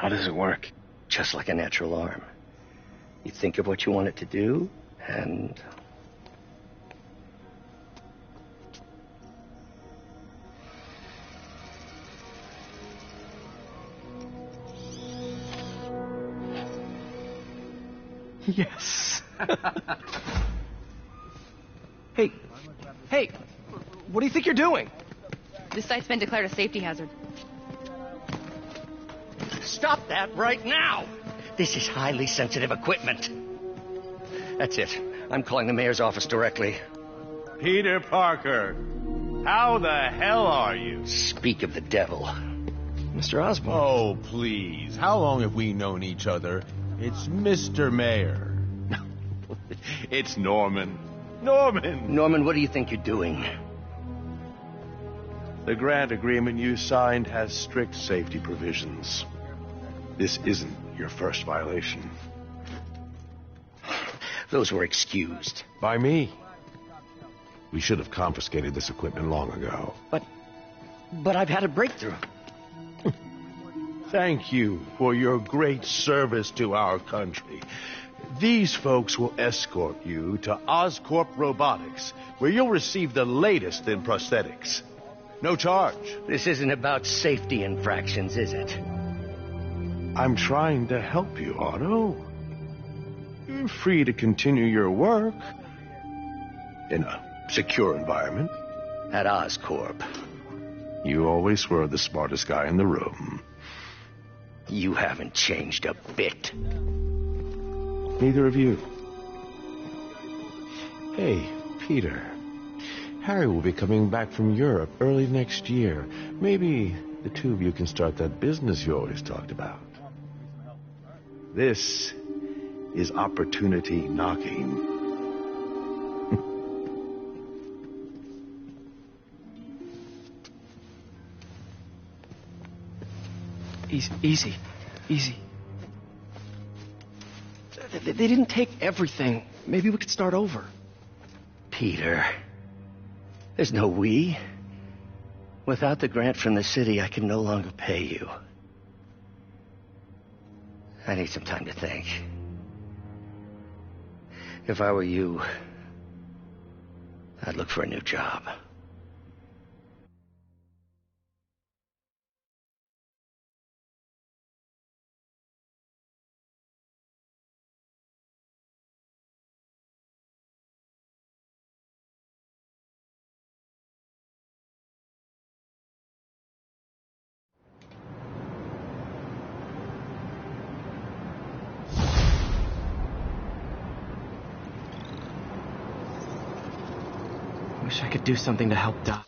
How does it work? Just like a natural arm. You think of what you want it to do, and... Yes. Hey, what do you think you're doing? This site's been declared a safety hazard. Stop that right now! This is highly sensitive equipment. That's it. I'm calling the mayor's office directly. Peter Parker, how the hell are you? Speak of the devil. Mr. Osborn. Oh, please. How long have we known each other? It's Mr. Mayor. It's Norman. Norman, what do you think you're doing? The grant agreement you signed has strict safety provisions. This isn't your first violation. Those were excused. By me. We should have confiscated this equipment long ago. But I've had a breakthrough. Thank you for your great service to our country. These folks will escort you to Oscorp Robotics, where you'll receive the latest in prosthetics. No charge. This isn't about safety infractions, is it? I'm trying to help you, Otto. You're free to continue your work in a secure environment. At Oscorp. You always were the smartest guy in the room. You haven't changed a bit. Neither of you. Hey, Peter. Harry will be coming back from Europe early next year. Maybe the two of you can start that business you always talked about. This is opportunity knocking. Easy. They didn't take everything. Maybe we could start over. Peter, there's no we. Without the grant from the city, I can no longer pay you. I need some time to think. If I were you, I'd look for a new job. Wish I could do something to help Doc.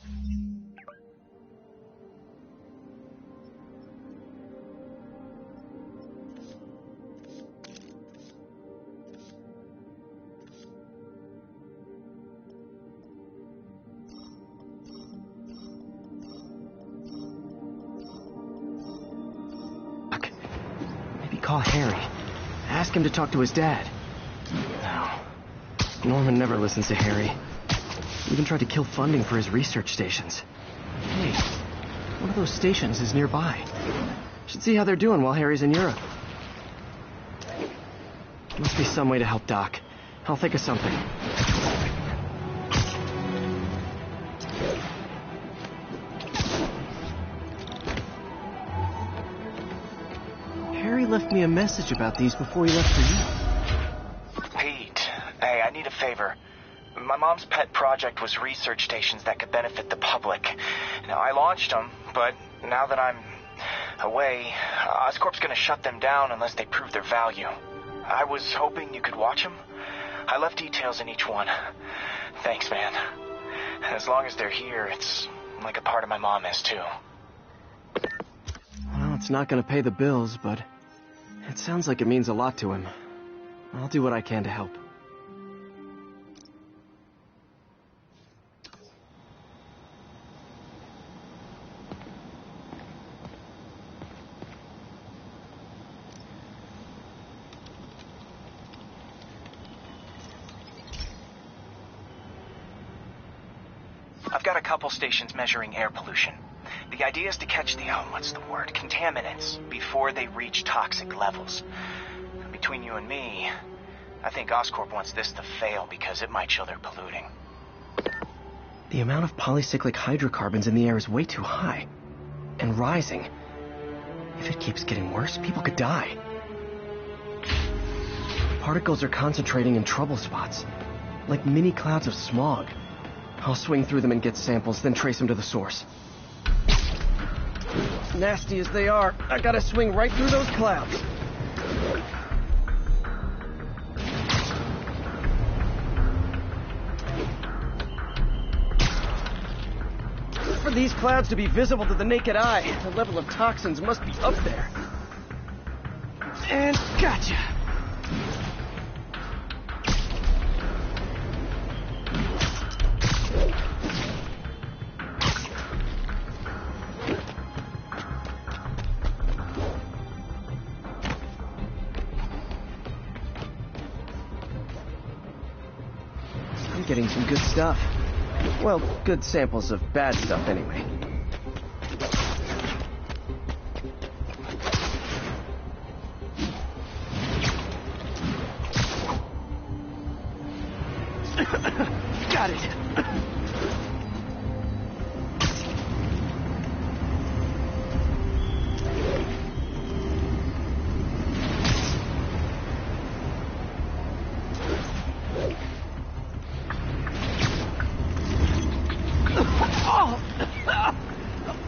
Maybe call Harry. Ask him to talk to his dad. No. Norman never listens to Harry. Even tried to kill funding for his research stations. Hey, one of those stations is nearby. Should see how they're doing while Harry's in Europe. Must be some way to help Doc. I'll think of something. Harry left me a message about these before he left for you. Pete, hey, I need a favor. My mom's pet project was research stations that could benefit the public. Now, I launched them, but now that I'm away, Oscorp's gonna shut them down unless they prove their value. I was hoping you could watch them. I left details in each one. Thanks, man. As long as they're here, it's like a part of my mom is, too. Well, it's not gonna pay the bills, but it sounds like it means a lot to him. I'll do what I can to help. I've got a couple stations measuring air pollution. The idea is to catch the, what's the word, contaminants before they reach toxic levels. Between you and me, I think Oscorp wants this to fail because it might show they're polluting. The amount of polycyclic hydrocarbons in the air is way too high. And rising. If it keeps getting worse, people could die. Particles are concentrating in trouble spots, like mini clouds of smog. I'll swing through them and get samples, then trace them to the source. Nasty as they are, I gotta swing right through those clouds. For these clouds to be visible to the naked eye, the level of toxins must be up there. And gotcha! I'm getting some good stuff. Well, good samples of bad stuff anyway. Got it.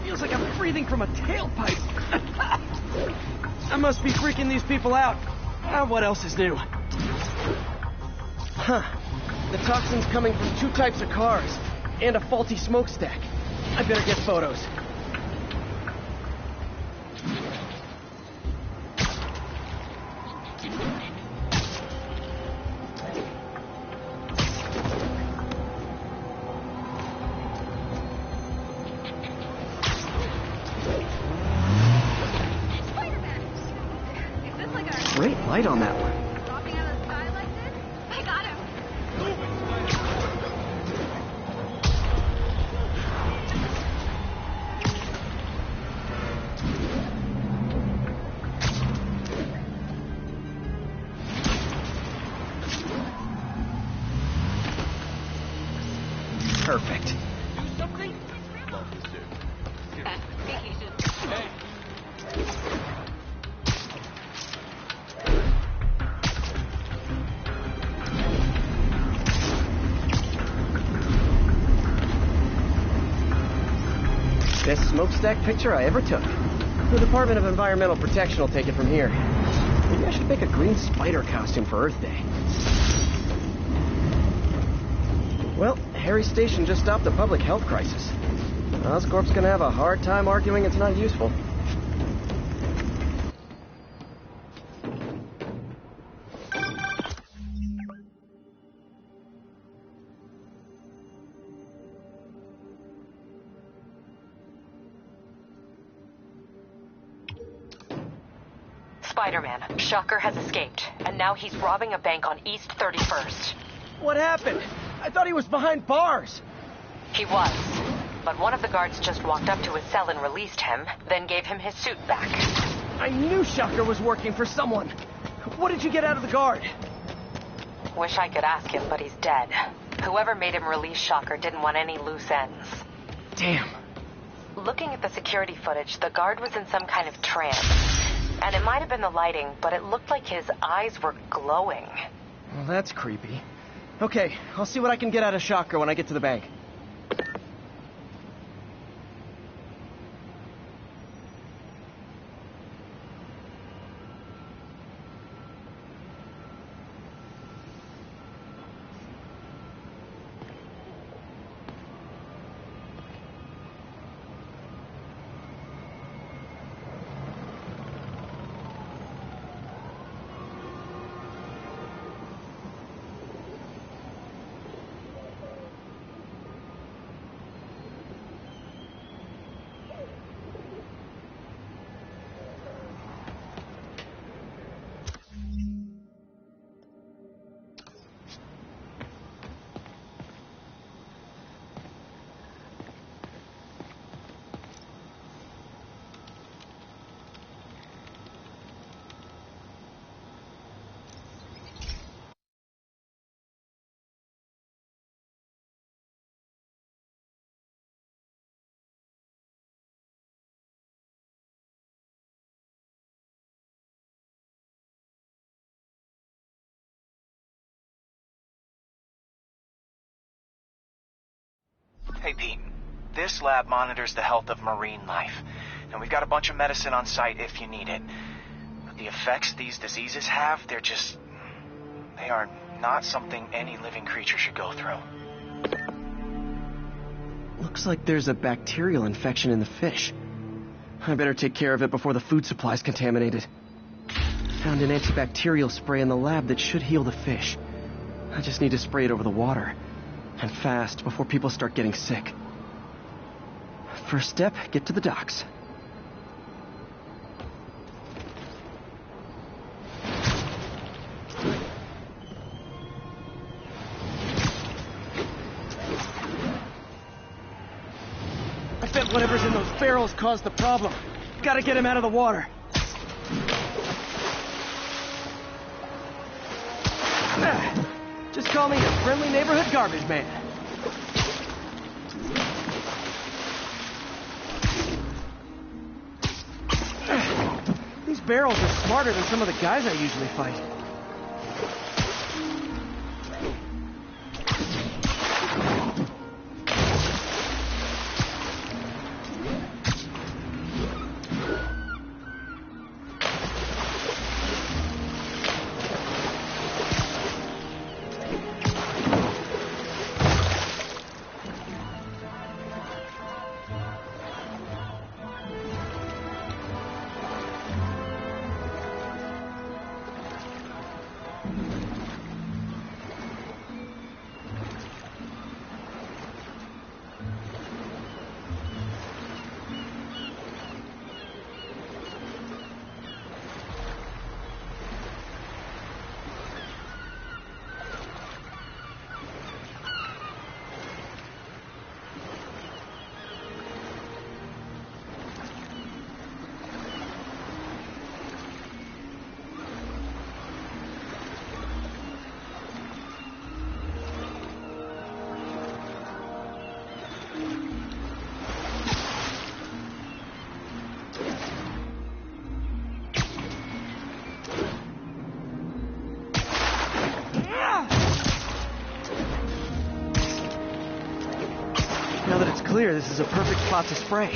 Feels like I'm breathing from a tailpipe. I must be freaking these people out. What else is new? Huh. The toxin's coming from 2 types of cars, and a faulty smokestack. I better get photos. Great light on that one. Dropping out of the sky like this? I got him. Perfect. Best smokestack picture I ever took. The Department of Environmental Protection will take it from here. Maybe I should make a green spider costume for Earth Day. Well, Harry Station just stopped a public health crisis. Oscorp's gonna have a hard time arguing it's not useful. Spider-Man, Shocker has escaped, and now he's robbing a bank on East 31st. What happened? I thought he was behind bars. He was, but one of the guards just walked up to his cell and released him, then gave him his suit back. I knew Shocker was working for someone. What did you get out of the guard? Wish I could ask him, but he's dead. Whoever made him release Shocker didn't want any loose ends. Damn. Looking at the security footage, the guard was in some kind of trance. And it might have been the lighting, but it looked like his eyes were glowing. Well, that's creepy. Okay, I'll see what I can get out of Shocker when I get to the bank. Hey, Pete. This lab monitors the health of marine life, and we've got a bunch of medicine on site if you need it. But the effects these diseases have, they are not something any living creature should go through. Looks like there's a bacterial infection in the fish. I better take care of it before the food supply's contaminated. Found an antibacterial spray in the lab that should heal the fish. I just need to spray it over the water. And fast, before people start getting sick. First step, get to the docks. I bet whatever's in those barrels caused the problem. Gotta get him out of the water. Just call me your friendly neighborhood garbage man. These barrels are smarter than some of the guys I usually fight. Now that it's clear, this is a perfect spot to spray.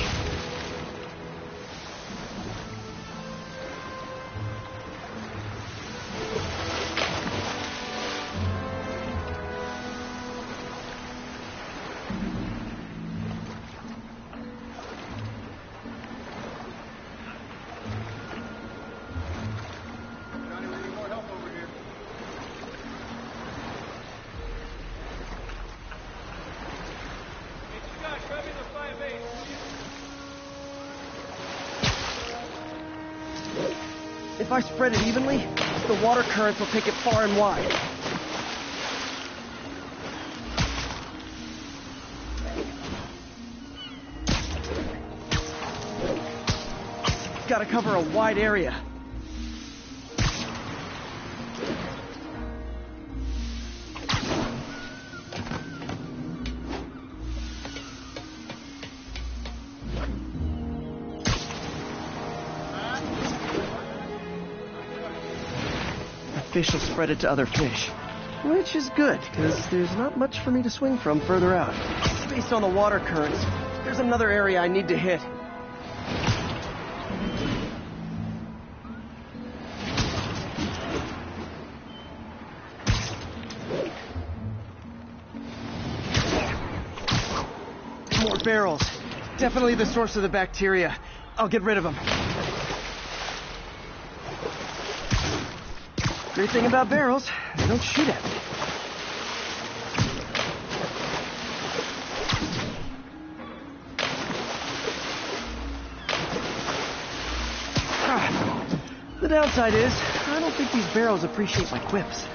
If I spread it evenly, the water currents will take it far and wide. Gotta cover a wide area. Fish will spread it to other fish. Which is good, because there's not much for me to swing from further out. Based on the water currents, there's another area I need to hit. More barrels. Definitely the source of the bacteria. I'll get rid of them. Great thing about barrels, they don't shoot at me. The downside is, I don't think these barrels appreciate my quips.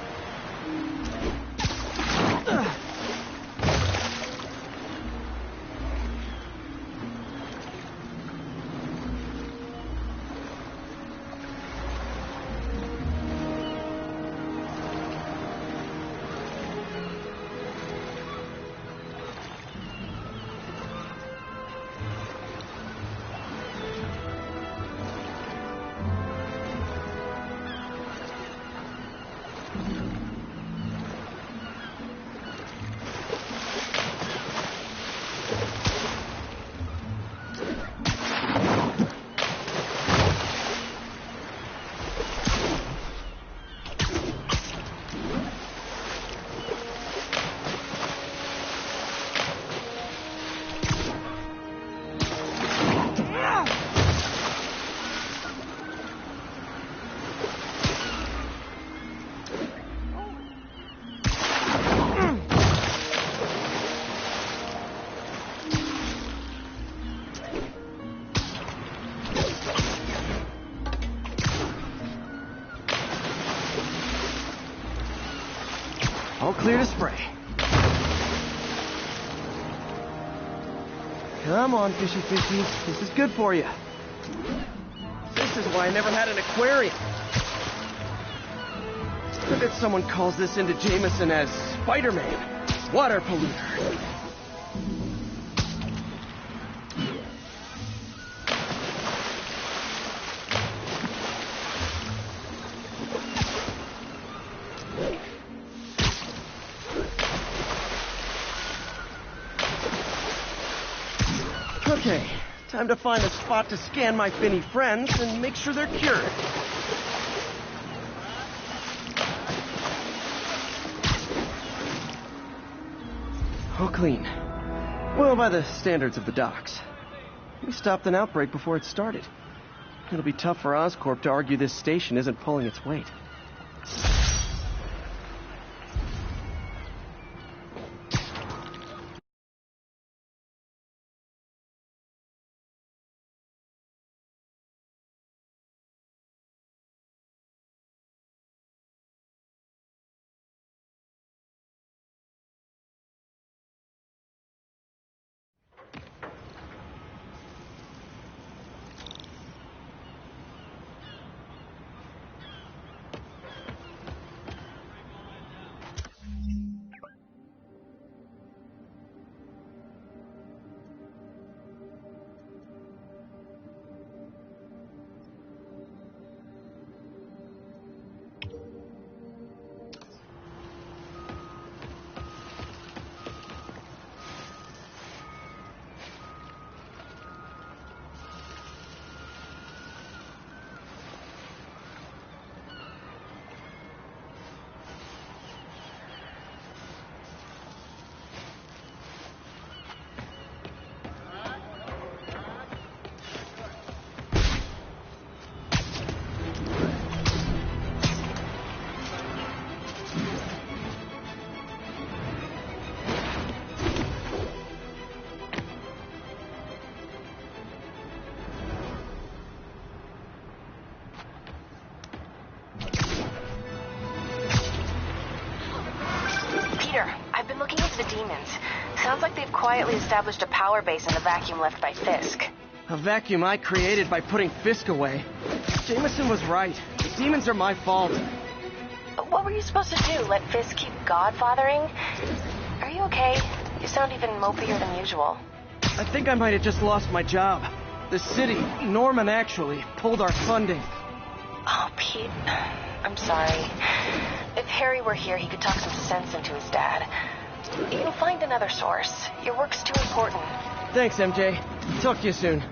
clear to spray. Come on, fishy fishies. This is good for you. This is why I never had an aquarium. I bet someone calls this into Jameson as Spider-Man, water polluter. Okay, time to find a spot to scan my finny friends and make sure they're cured. All clean. Well, by the standards of the docks. We stopped an outbreak before it started. It'll be tough for Oscorp to argue this station isn't pulling its weight. I've been looking into the demons. Sounds like they've quietly established a power base in the vacuum left by Fisk. A vacuum I created by putting Fisk away. Jameson was right. The demons are my fault. But what were you supposed to do? Let Fisk keep godfathering? Are you okay? You sound even mopier than usual. I think I might have just lost my job. The city, Norman actually, pulled our funding. Oh, Pete. I'm sorry. If Harry were here, he could talk some sense into his dad. You'll find another source. Your work's too important. Thanks, MJ. Talk to you soon.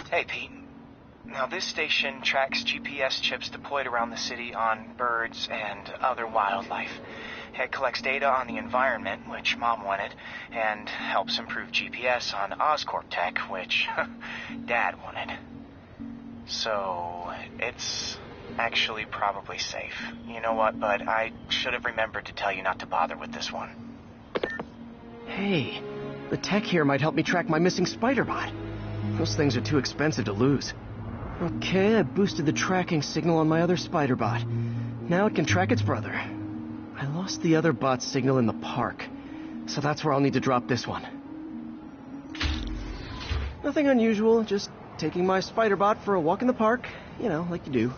Hey, Pete. Now, this station tracks GPS chips deployed around the city on birds and other wildlife. It collects data on the environment, which Mom wanted, and helps improve GPS on Oscorp tech, which Dad wanted. So, it's actually probably safe. You know what, bud? I should have remembered to tell you not to bother with this one. Hey, the tech here might help me track my missing Spider-Bot. Those things are too expensive to lose. Okay, I boosted the tracking signal on my other Spider-Bot. Now it can track its brother. I lost the other bot's signal in the park, so that's where I'll need to drop this one. Nothing unusual, just taking my Spider-Bot for a walk in the park. You know, like you do.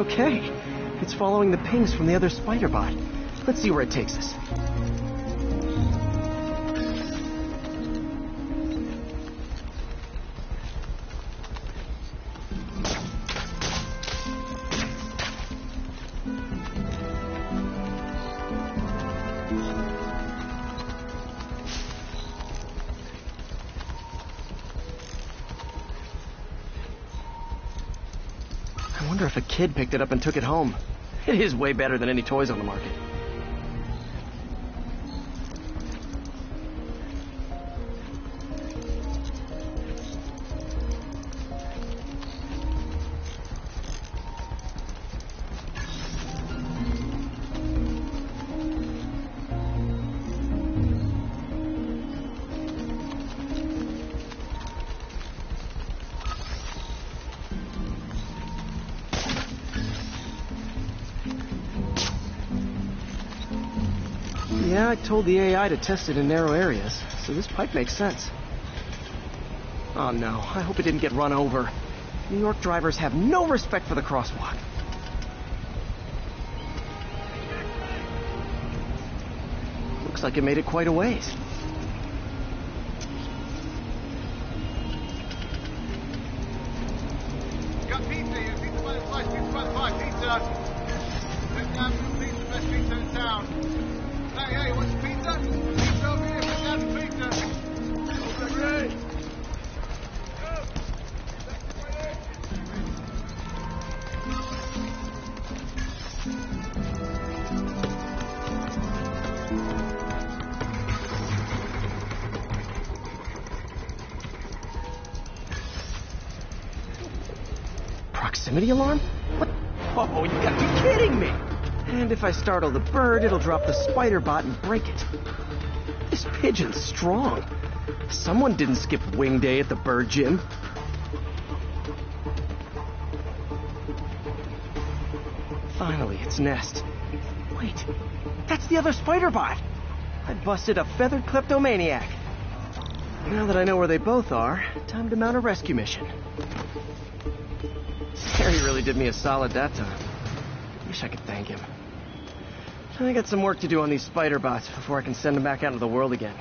Okay. It's following the pings from the other spider bot. Let's see where it takes us. I wonder if a kid picked it up and took it home. It is way better than any toys on the market. Yeah, I told the AI to test it in narrow areas, so this pipe makes sense. Oh no, I hope it didn't get run over. New York drivers have no respect for the crosswalk. Looks like it made it quite a ways. Got pizza here. Pizza by the slice, pizza by the pie, pizza. Take down some pizza, best pizza in town. Hey, what's the pizza? Pizza over here, take down some pizza. Over here. Proximity alarm? What? Oh, you gotta be kidding me! And if I startle the bird, it'll drop the spider bot and break it. This pigeon's strong. Someone didn't skip wing day at the bird gym. Finally, its nest. Wait, that's the other spider bot! I busted a feathered kleptomaniac. Now that I know where they both are, time to mount a rescue mission. Harry really did me a solid that time. Wish I could thank him. I got some work to do on these spider bots before I can send them back out into the world again.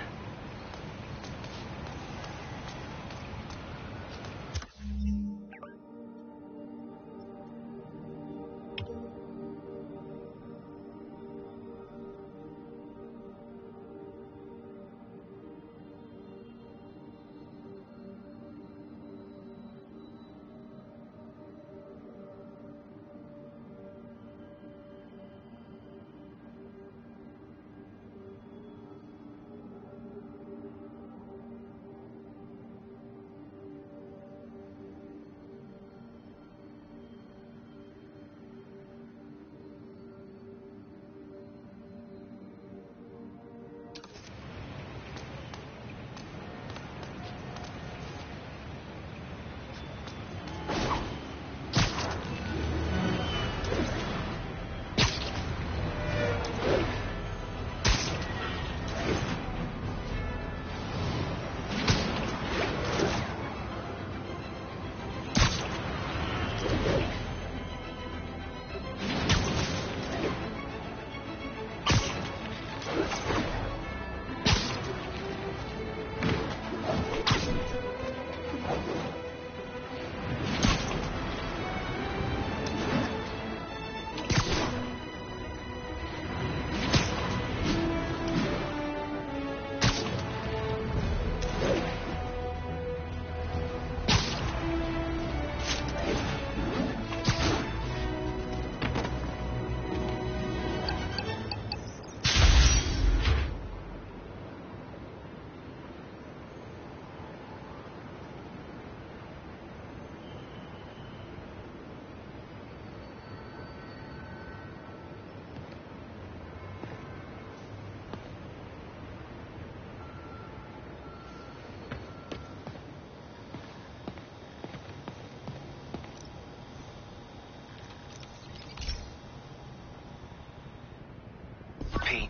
Pete,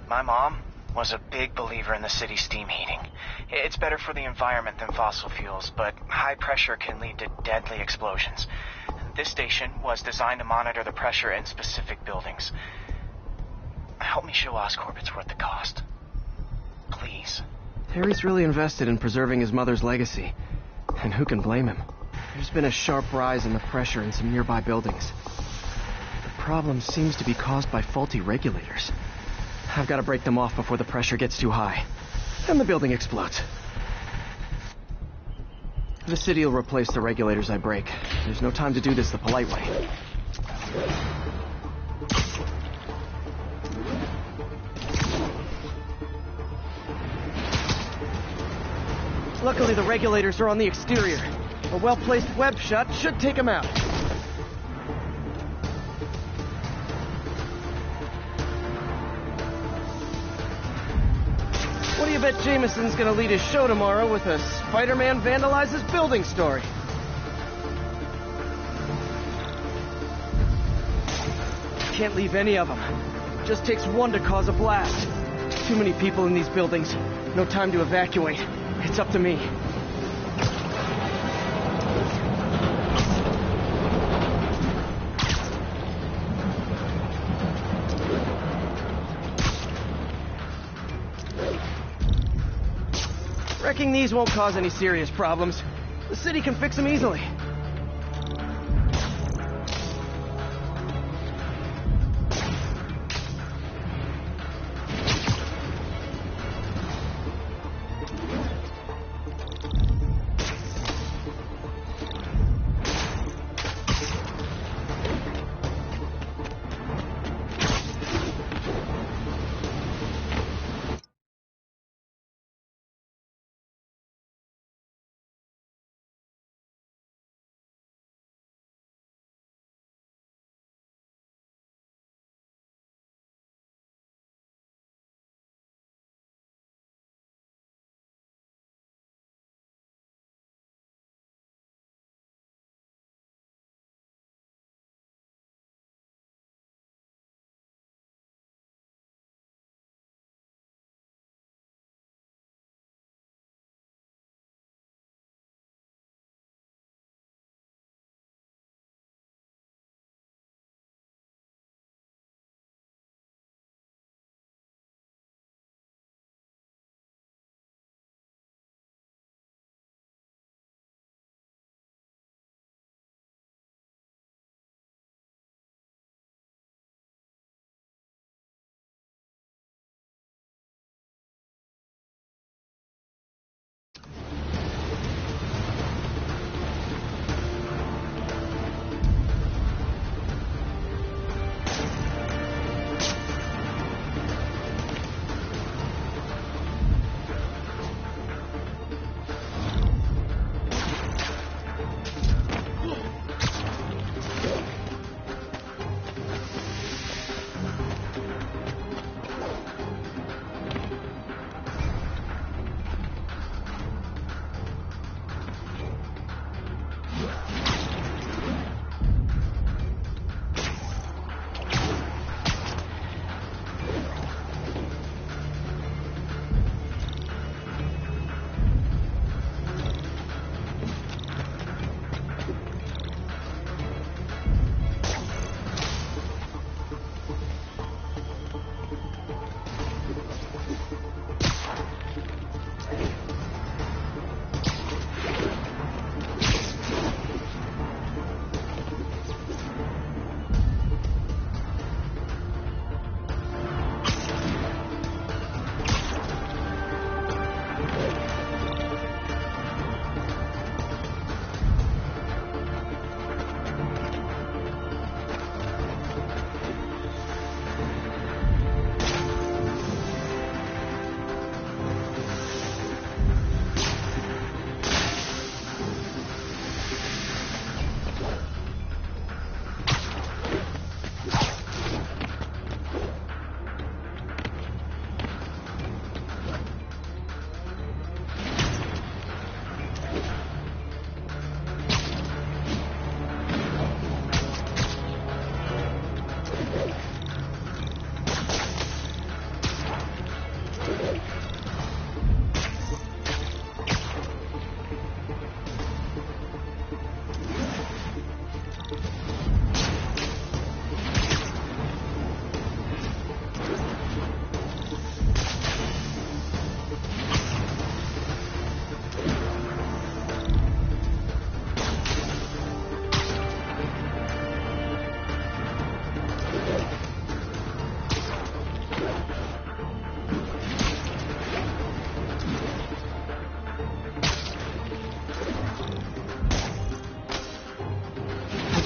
my mom was a big believer in the city's steam heating. It's better for the environment than fossil fuels, but high pressure can lead to deadly explosions. This station was designed to monitor the pressure in specific buildings. Help me show Oscorp it's worth the cost. Please. Harry's really invested in preserving his mother's legacy. And who can blame him? There's been a sharp rise in the pressure in some nearby buildings. The problem seems to be caused by faulty regulators. I've got to break them off before the pressure gets too high. And the building explodes. The city will replace the regulators I break. There's no time to do this the polite way. Luckily, the regulators are on the exterior. A well-placed web shot should take them out. What do you bet Jameson's gonna lead his show tomorrow with a Spider-Man vandalizes building story? Can't leave any of them. Just takes one to cause a blast. Too many people in these buildings. No time to evacuate. It's up to me. Wrecking these won't cause any serious problems. The city can fix them easily.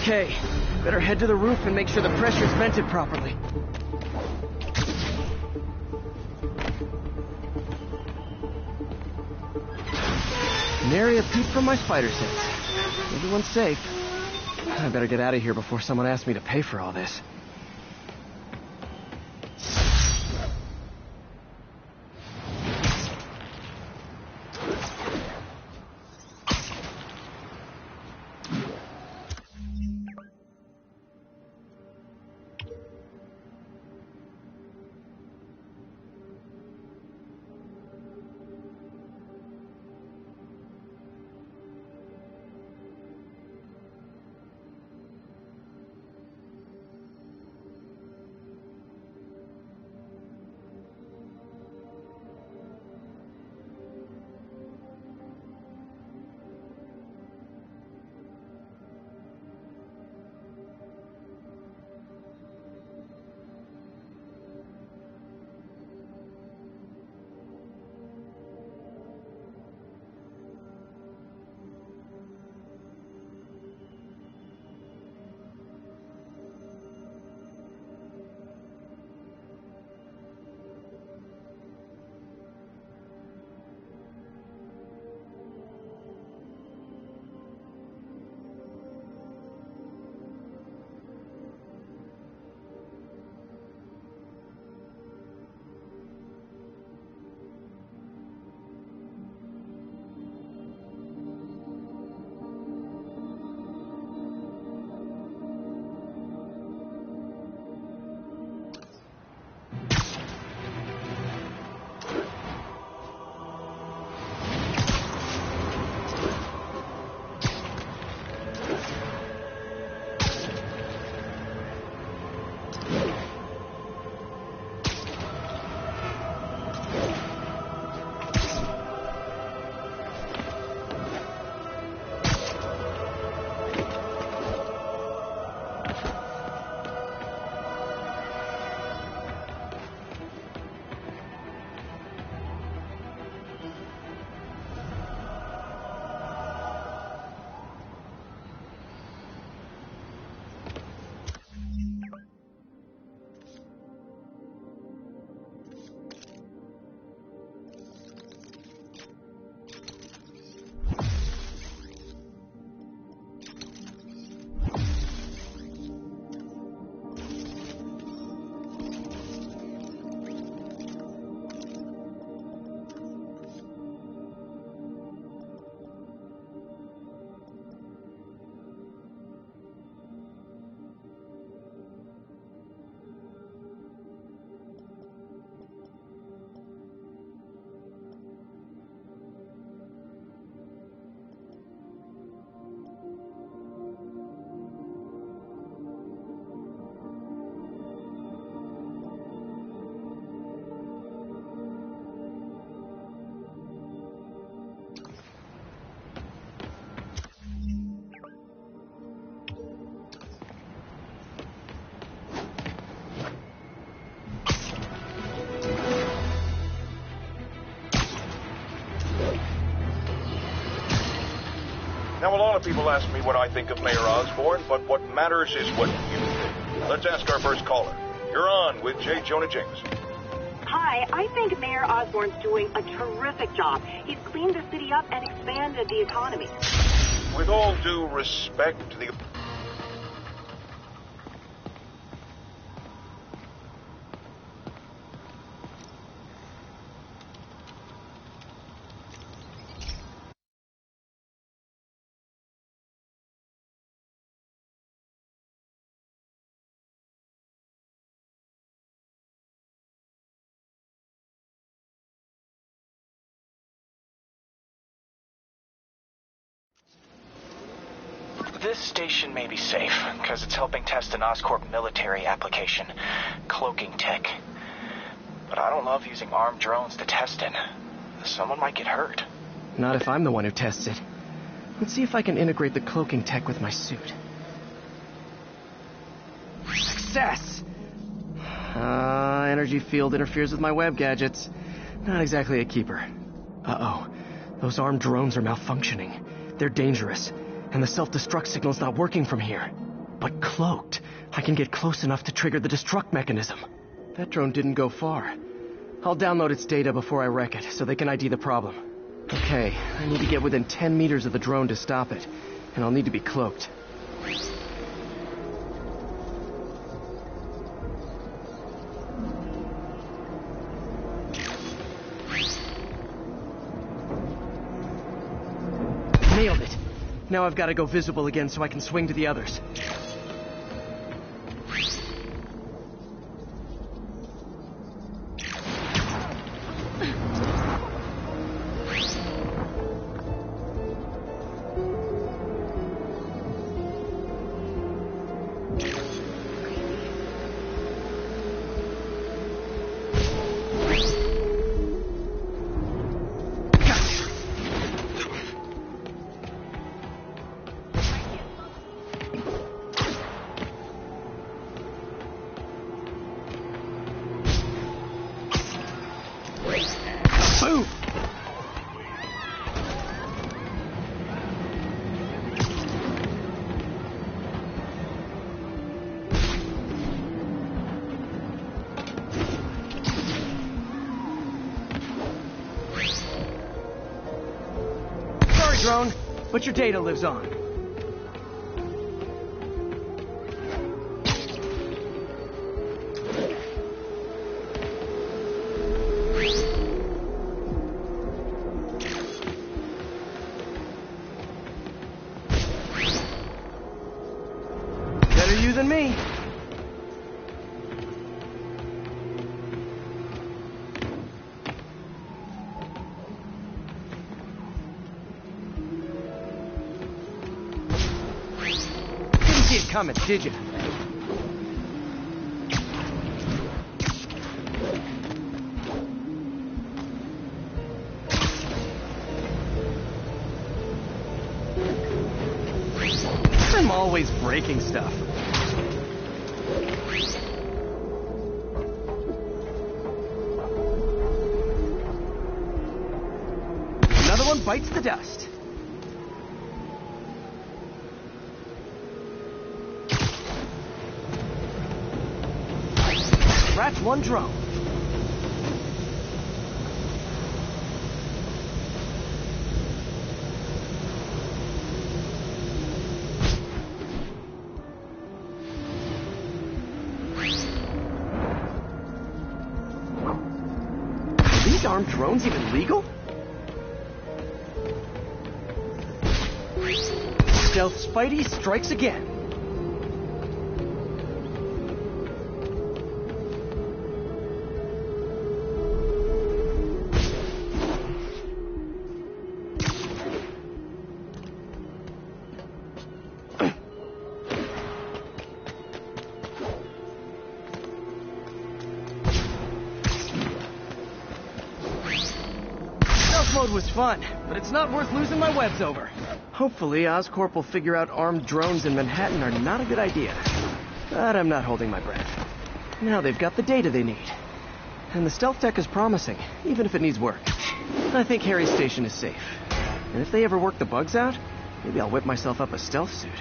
Okay, better head to the roof and make sure the pressure's vented properly. Nary a peep from my spider sense. Everyone's safe. I better get out of here before someone asks me to pay for all this. Now, a lot of people ask me what I think of Mayor Osborn, but what matters is what you think. Let's ask our first caller. You're on with J. Jonah Jameson. Hi, I think Mayor Osborn's doing a terrific job. He's cleaned the city up and expanded the economy. With all due respect to the... This station may be safe, because it's helping test an Oscorp military application, cloaking tech. But I don't love using armed drones to test it. Someone might get hurt. Not if I'm the one who tests it. Let's see if I can integrate the cloaking tech with my suit. Success! Energy field interferes with my web gadgets. Not exactly a keeper. Uh-oh. Those armed drones are malfunctioning. They're dangerous. And the self-destruct signal's not working from here. But cloaked, I can get close enough to trigger the destruct mechanism. That drone didn't go far. I'll download its data before I wreck it, so they can ID the problem. Okay, I need to get within 10 meters of the drone to stop it, and I'll need to be cloaked. Nailed it! Now I've got to go visible again so I can swing to the others. Boom! Sorry, drone, but your data lives on. Better you than me. Didn't see it coming, did you? I'm always breaking stuff. Another one bites the dust. Scratch one drone. Are these armed drones even legal? Stealth Spidey strikes again. Stealth mode was fun, but it's not worth losing my webs over. Hopefully, Oscorp will figure out armed drones in Manhattan are not a good idea. But I'm not holding my breath. Now they've got the data they need. And the stealth tech is promising, even if it needs work. I think Harry's station is safe. And if they ever work the bugs out, maybe I'll whip myself up a stealth suit.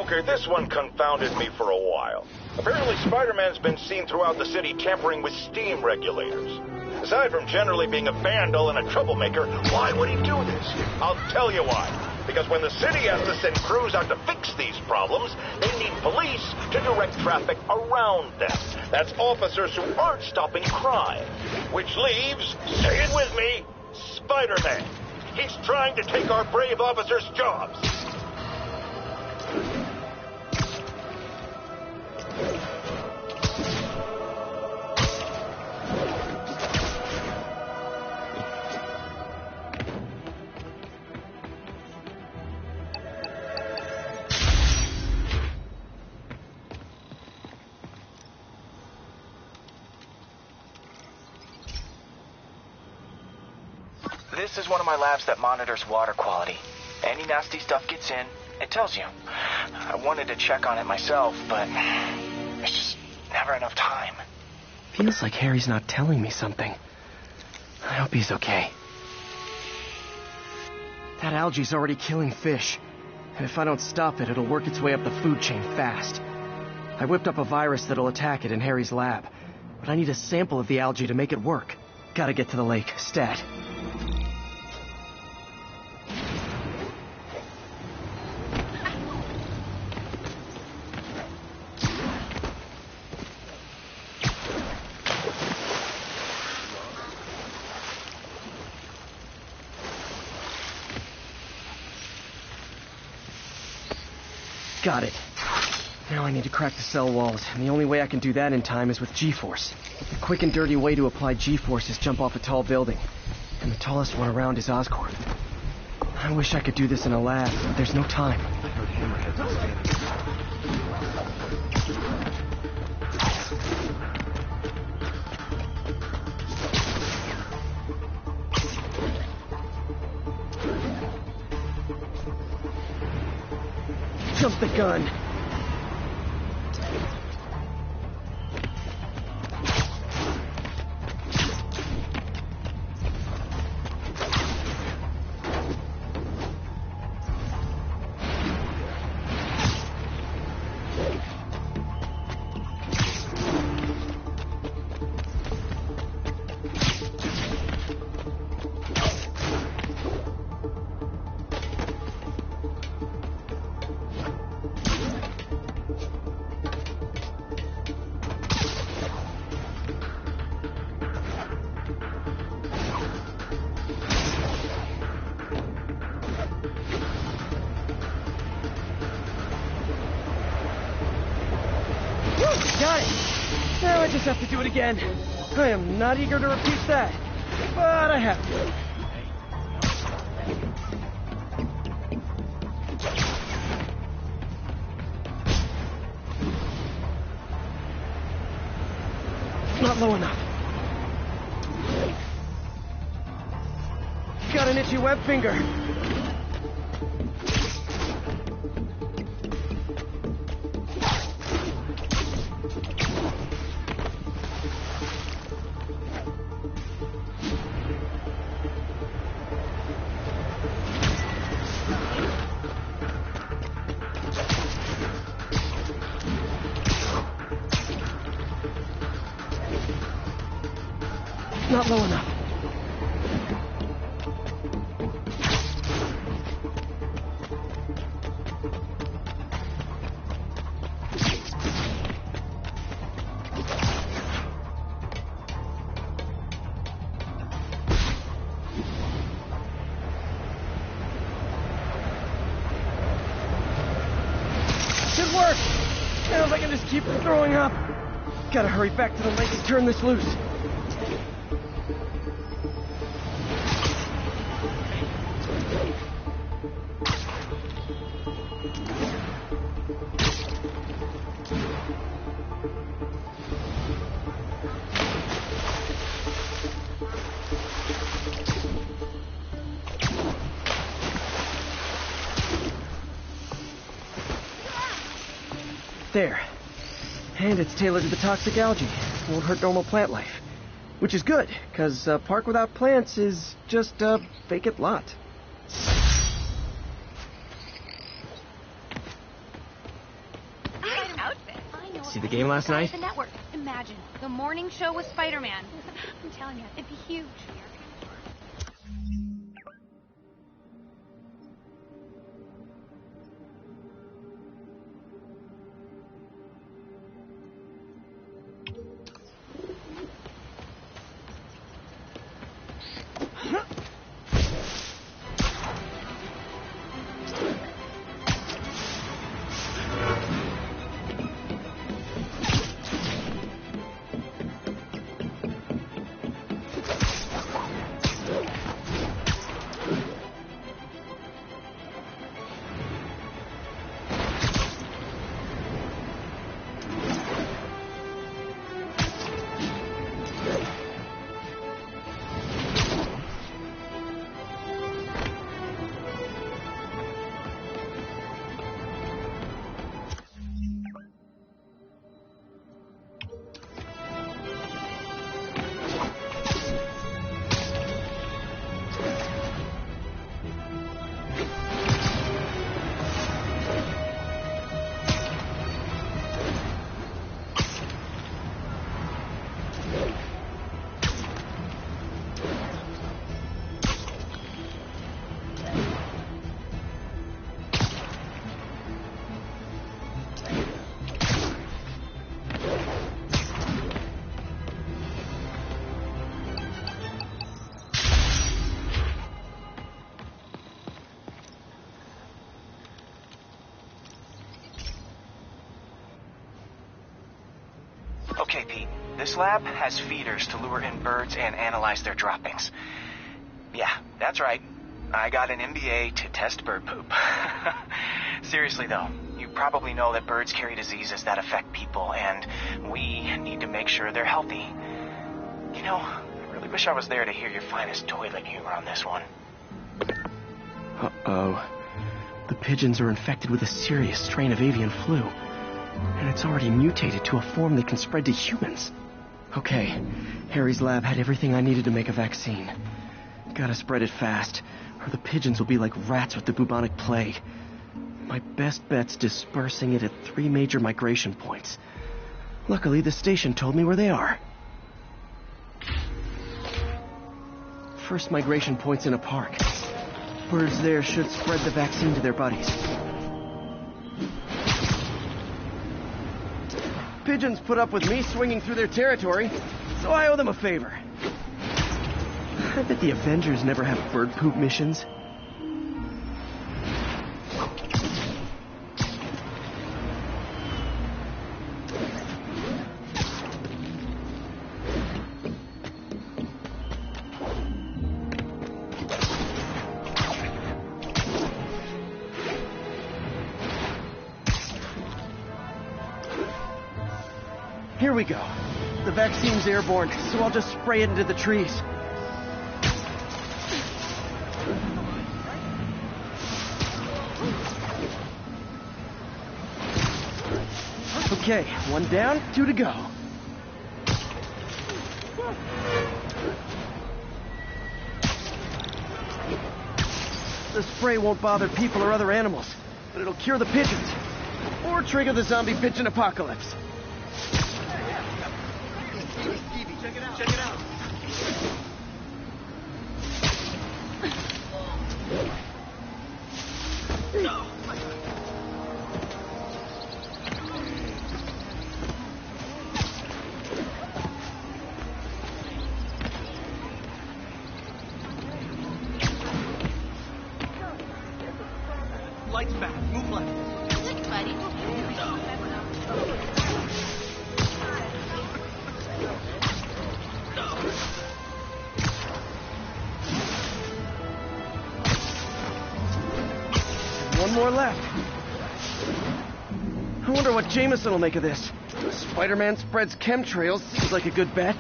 Joker, this one confounded me for a while. Apparently, Spider-Man's been seen throughout the city tampering with steam regulators. Aside from generally being a vandal and a troublemaker, why would he do this? I'll tell you why. Because when the city has to send crews out to fix these problems, they need police to direct traffic around them. That's officers who aren't stopping crime. Which leaves, say it with me, Spider-Man. He's trying to take our brave officers' jobs. This is one of my labs that monitors water quality. Any nasty stuff gets in, it tells you. I wanted to check on it myself, but there's just never enough time. Feels like Harry's not telling me something. I hope he's okay. That algae's already killing fish. And if I don't stop it, it'll work its way up the food chain fast. I whipped up a virus that'll attack it in Harry's lab. But I need a sample of the algae to make it work. Gotta get to the lake, stat. Got it. Now I need to crack the cell walls, and the only way I can do that in time is with G-Force. The quick and dirty way to apply G-Force is jump off a tall building, and the tallest one around is Oscorp. I wish I could do this in a lab, but there's no time. I heard Hammerhead's Jump the gun. Got it! Now I just have to do it again. I am not eager to repeat that, but I have to. Not low enough. Got an itchy web finger. Not low enough. Should work. Now if I can just keep from throwing up. Gotta hurry back to the lake and turn this loose. There. And it's tailored to the toxic algae. Won't hurt normal plant life. Which is good, because a park without plants is just a vacant lot. See the game last night? The network. Imagine, the morning show with Spider-Man. I'm telling you, it'd be huge. Okay, Pete. This lab has feeders to lure in birds and analyze their droppings. Yeah, that's right. I got an MBA to test bird poop. Seriously, though, you probably know that birds carry diseases that affect people, and we need to make sure they're healthy. You know, I really wish I was there to hear your finest toilet humor on this one. Uh-oh. The pigeons are infected with a serious strain of avian flu. And it's already mutated to a form that can spread to humans. Okay, Harry's lab had everything I needed to make a vaccine. Gotta spread it fast, or the pigeons will be like rats with the bubonic plague. My best bet's dispersing it at 3 major migration points. Luckily, the station told me where they are. First migration point's in a park. Birds there should spread the vaccine to their buddies. Pigeons put up with me swinging through their territory, so I owe them a favor. I bet the Avengers never have bird poop missions. Here we go. The vaccine's airborne, so I'll just spray it into the trees. Okay, 1 down, 2 to go. The spray won't bother people or other animals, but it'll cure the pigeons. Or trigger the zombie pigeon apocalypse. Check it out. No. Lights back. Move left. Good, buddy. One more left. I wonder what Jameson will make of this. Spider-Man spreads chemtrails. Seems like a good bet.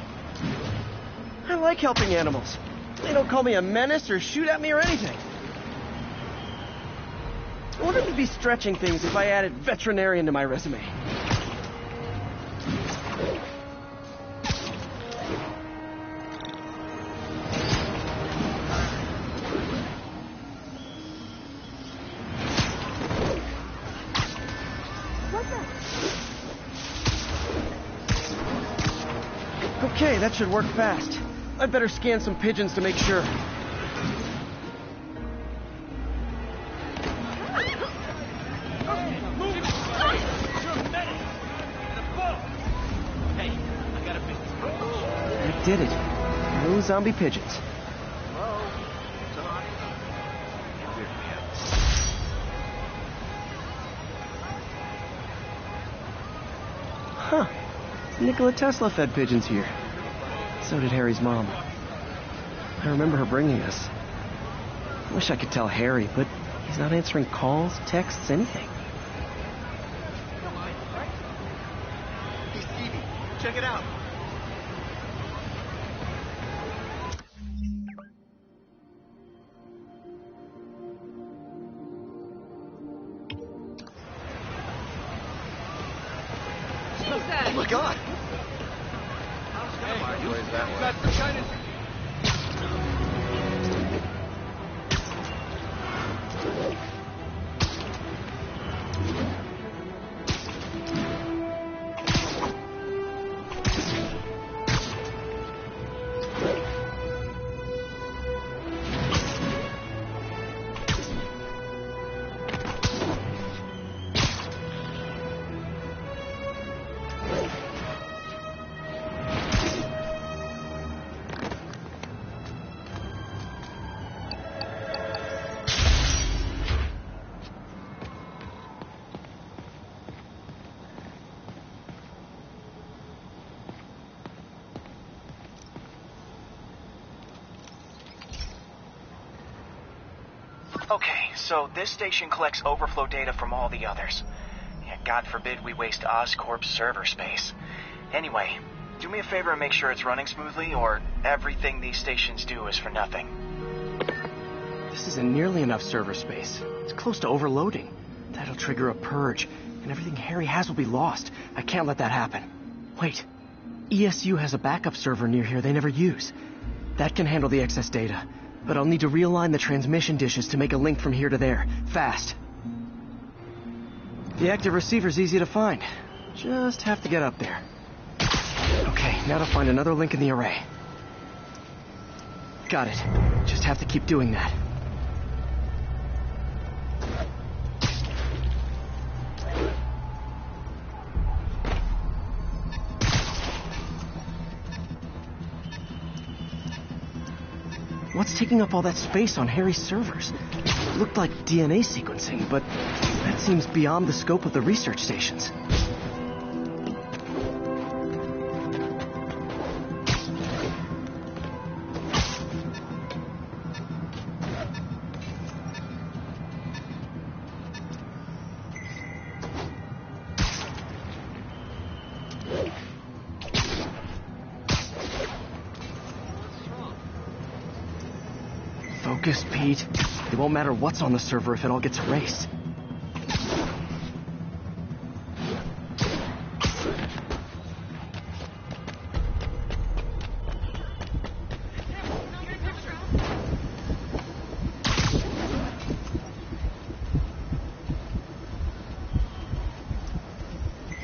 I like helping animals. They don't call me a menace or shoot at me or anything. I wonder if it'd be stretching things if I added veterinarian to my resume. Okay, that should work fast. I'd better scan some pigeons to make sure. I did it. No zombie pigeons. Huh. Nikola Tesla fed pigeons here. So did Harry's mom. I remember her bringing us. I wish I could tell Harry, but he's not answering calls, texts, anything. Hey, Stevie, check it out. Oh my God! Okay, so this station collects overflow data from all the others. Yeah, God forbid we waste Oscorp's server space. Anyway, do me a favor and make sure it's running smoothly, or everything these stations do is for nothing. This isn't nearly enough server space. It's close to overloading. That'll trigger a purge, and everything Harry has will be lost. I can't let that happen. Wait. ESU has a backup server near here they never use. That can handle the excess data. But I'll need to realign the transmission dishes to make a link from here to there. Fast. The active receiver's easy to find. Just have to get up there. Okay, now to find another link in the array. Got it. Just have to keep doing that. What's taking up all that space on Harry's servers? It looked like DNA sequencing, but that seems beyond the scope of the research stations. Focus, Pete. It won't matter what's on the server if it all gets erased.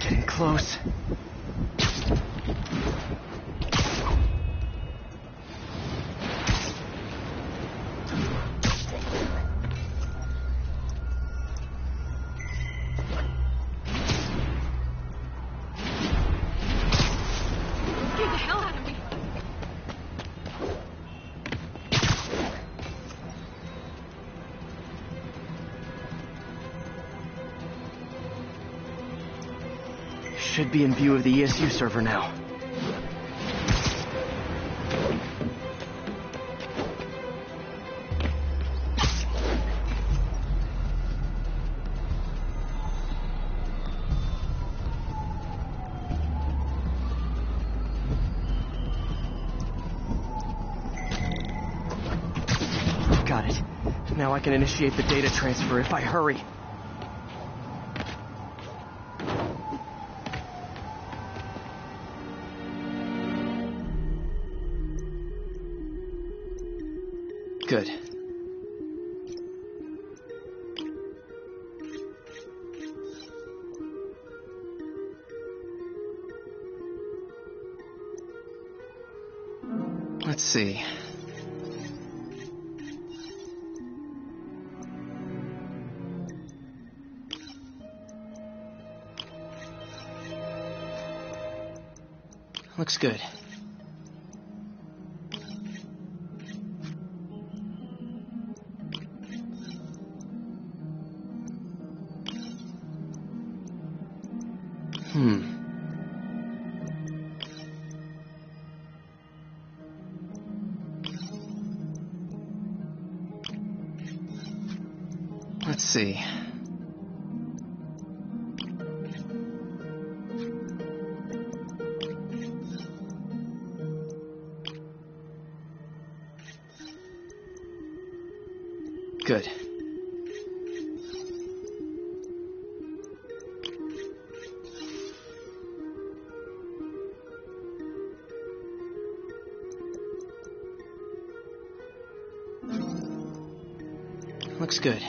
Getting close. Should be in view of the ESU server now. Got it. Now I can initiate the data transfer if I hurry. Good. Let's see. Looks good. Let's see. Good. Looks good.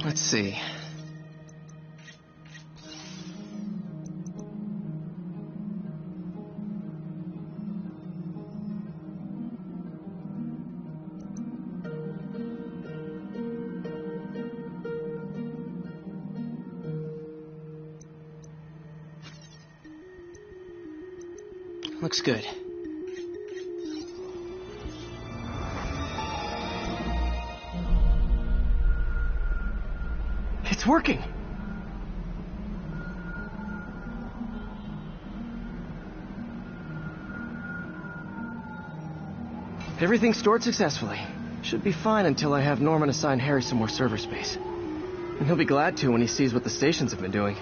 Let's see. Looks good. It's working! Everything's stored successfully. Should be fine until I have Norman assign Harry some more server space. And he'll be glad to when he sees what the stations have been doing.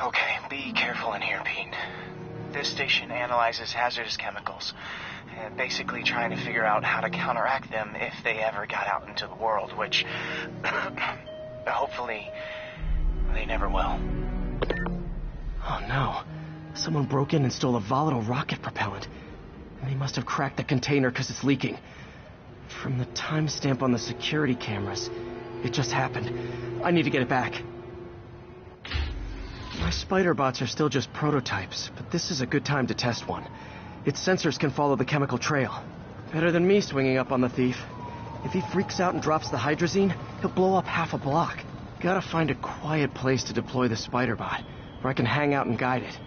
Okay, be careful in here, Pete. This station analyzes hazardous chemicals, basically trying to figure out how to counteract them if they ever got out into the world, which hopefully they never will. Oh no. Someone broke in and stole a volatile rocket propellant. And they must have cracked the container because it's leaking. From the timestamp on the security cameras, it just happened. I need to get it back. My spider bots are still just prototypes, but this is a good time to test one. Its sensors can follow the chemical trail. Better than me swinging up on the thief. If he freaks out and drops the hydrazine, he'll blow up half a block. Gotta find a quiet place to deploy the spider bot, where I can hang out and guide it.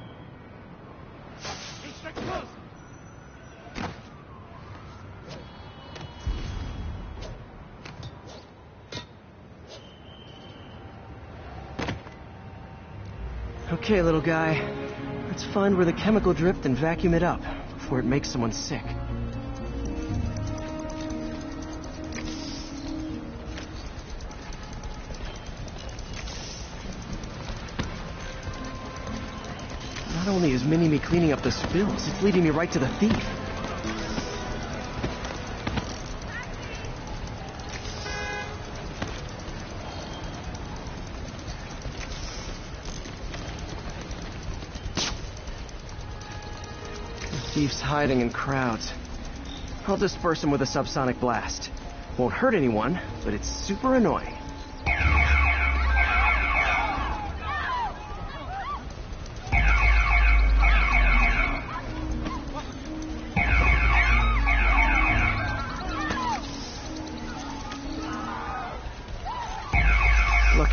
Okay, little guy. Let's find where the chemical dripped and vacuum it up before it makes someone sick. Not only is Mini-Me cleaning up the spills, it's leading me right to the thief. Thief's hiding in crowds. I'll disperse him with a subsonic blast. Won't hurt anyone, but it's super annoying.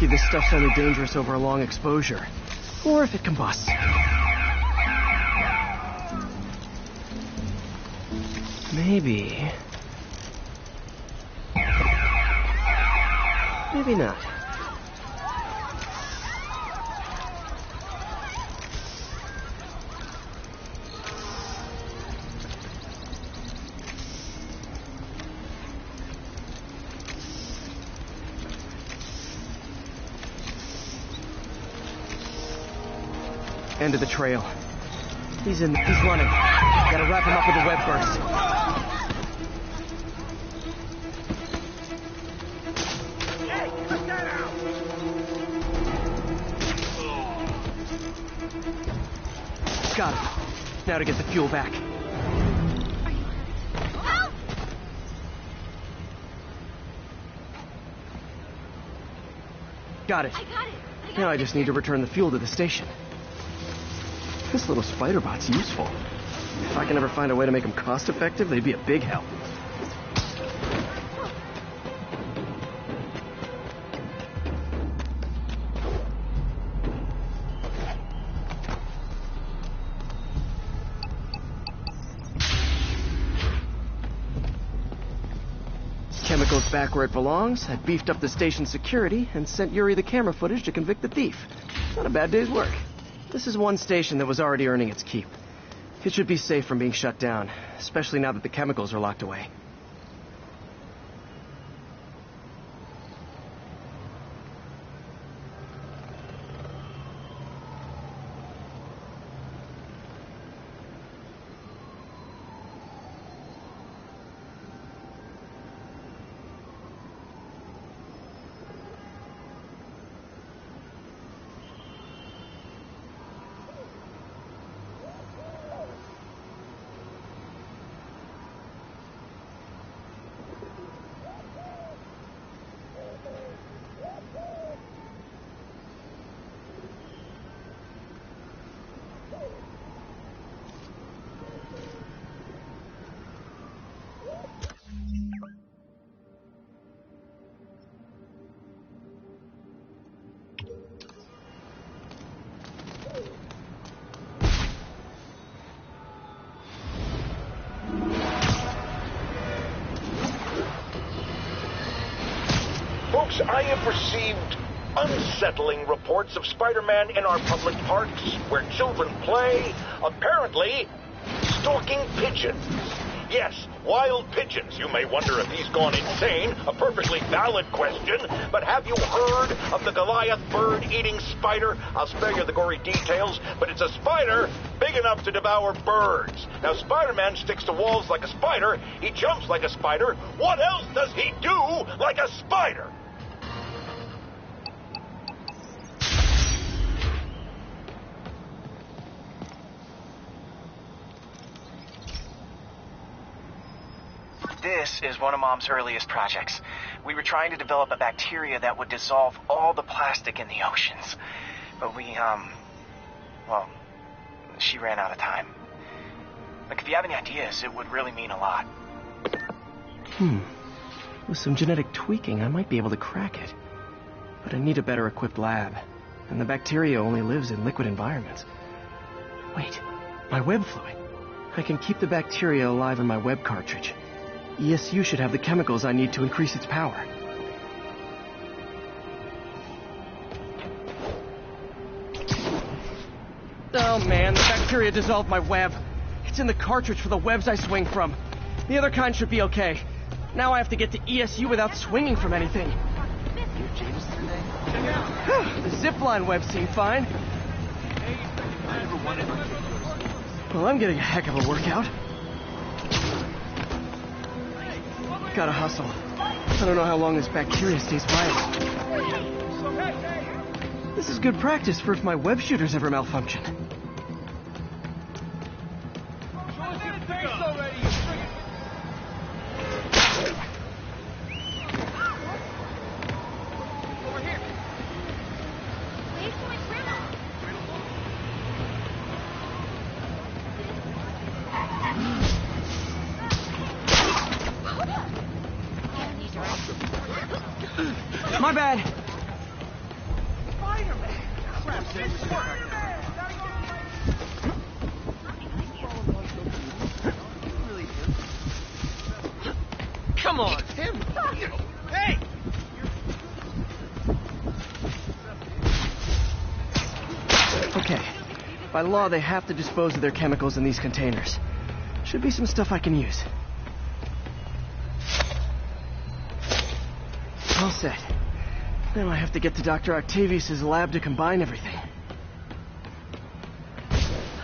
lucky this stuff's only dangerous over a long exposure. Or if it combusts. Maybe... maybe not. End of the trail. He's running. Gotta wrap him up with a web burst. Hey, cut that out! Got him. Now to get the fuel back. Got it. I got it. Now I just need to return the fuel to the station. This little spider bot's useful. If I can ever find a way to make them cost-effective, they'd be a big help. Chemicals back where it belongs. I beefed up the station's security and sent Yuri the camera footage to convict the thief. Not a bad day's work. This is one station that was already earning its keep. It should be safe from being shut down, especially now that the chemicals are locked away. Folks, I have received unsettling reports of Spider-Man in our public parks, where children play, apparently stalking pigeons. Yes, wild pigeons. You may wonder if he's gone insane, a perfectly valid question, but have you heard of the Goliath bird-eating spider? I'll spare you the gory details, but it's a spider big enough to devour birds. Now, Spider-Man sticks to walls like a spider, he jumps like a spider. What else does he do like a spider? This is one of Mom's earliest projects. We were trying to develop a bacteria that would dissolve all the plastic in the oceans. But well, she ran out of time. Look, if you have any ideas, it would really mean a lot. With some genetic tweaking, I might be able to crack it. But I need a better equipped lab. And the bacteria only lives in liquid environments. Wait, my web fluid. I can keep the bacteria alive in my web cartridge. ESU should have the chemicals I need to increase its power. Oh man, the bacteria dissolved my web. It's in the cartridge for the webs I swing from. The other kind should be okay. Now I have to get to ESU without swinging from anything. The zipline webs seem fine. Well, I'm getting a heck of a workout. Gotta hustle. I don't know how long this bacteria stays viable. This is good practice for if my web shooters ever malfunction. My bad. Come on, him. Hey! Okay. By law, they have to dispose of their chemicals in these containers. Should be some stuff I can use. All set. Now I have to get to Dr. Octavius' lab to combine everything.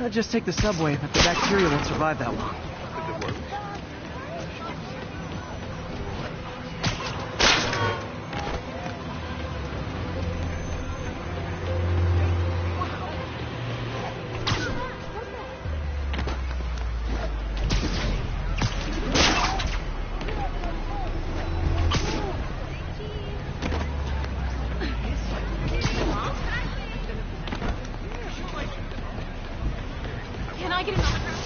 I'd just take the subway, but the bacteria won't survive that long. Can I get an autograph?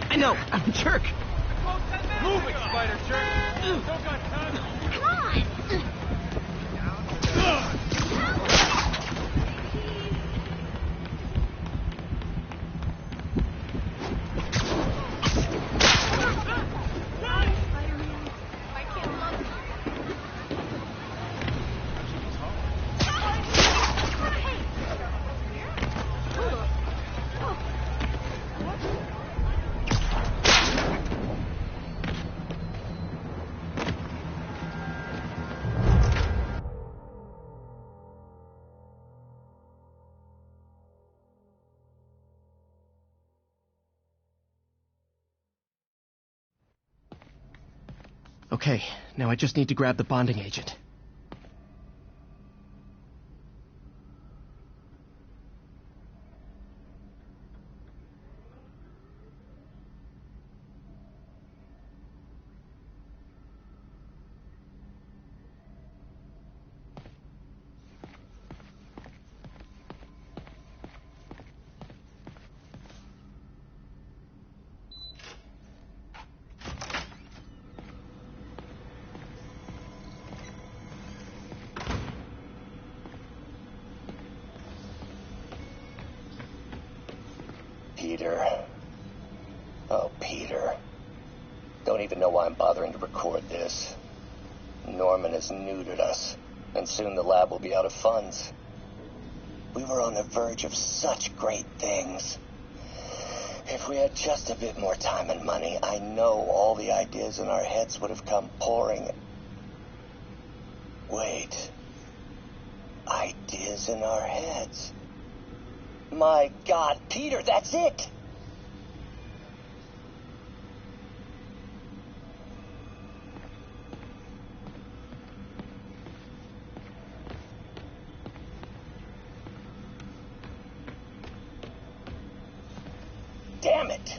I know, I'm a jerk. Move it, Spider Jerk! Don't got time. Come on! Okay, now I just need to grab the bonding agent. Peter. Oh, Peter. Don't even know why I'm bothering to record this. Norman has neutered us, and soon the lab will be out of funds. We were on the verge of such great things. If we had just a bit more time and money, I know all the ideas in our heads would have come pouring. Wait. Ideas in our heads. My God, Peter, that's it! Damn it!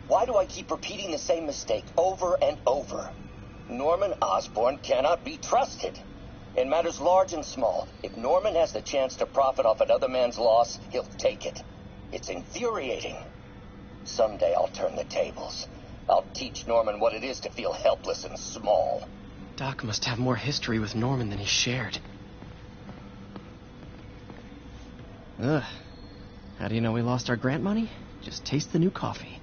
Why do I keep repeating the same mistake over and over? Norman Osborn cannot be trusted. In matters large and small, if Norman has the chance to profit off another man's loss, he'll take it. It's infuriating. Someday I'll turn the tables. I'll teach Norman what it is to feel helpless and small. Doc must have more history with Norman than he shared. Ugh. How do you know we lost our grant money? Just taste the new coffee.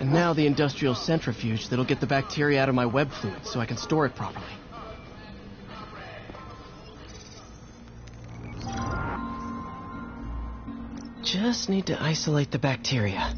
And now the industrial centrifuge that'll get the bacteria out of my web fluid so I can store it properly. Just need to isolate the bacteria.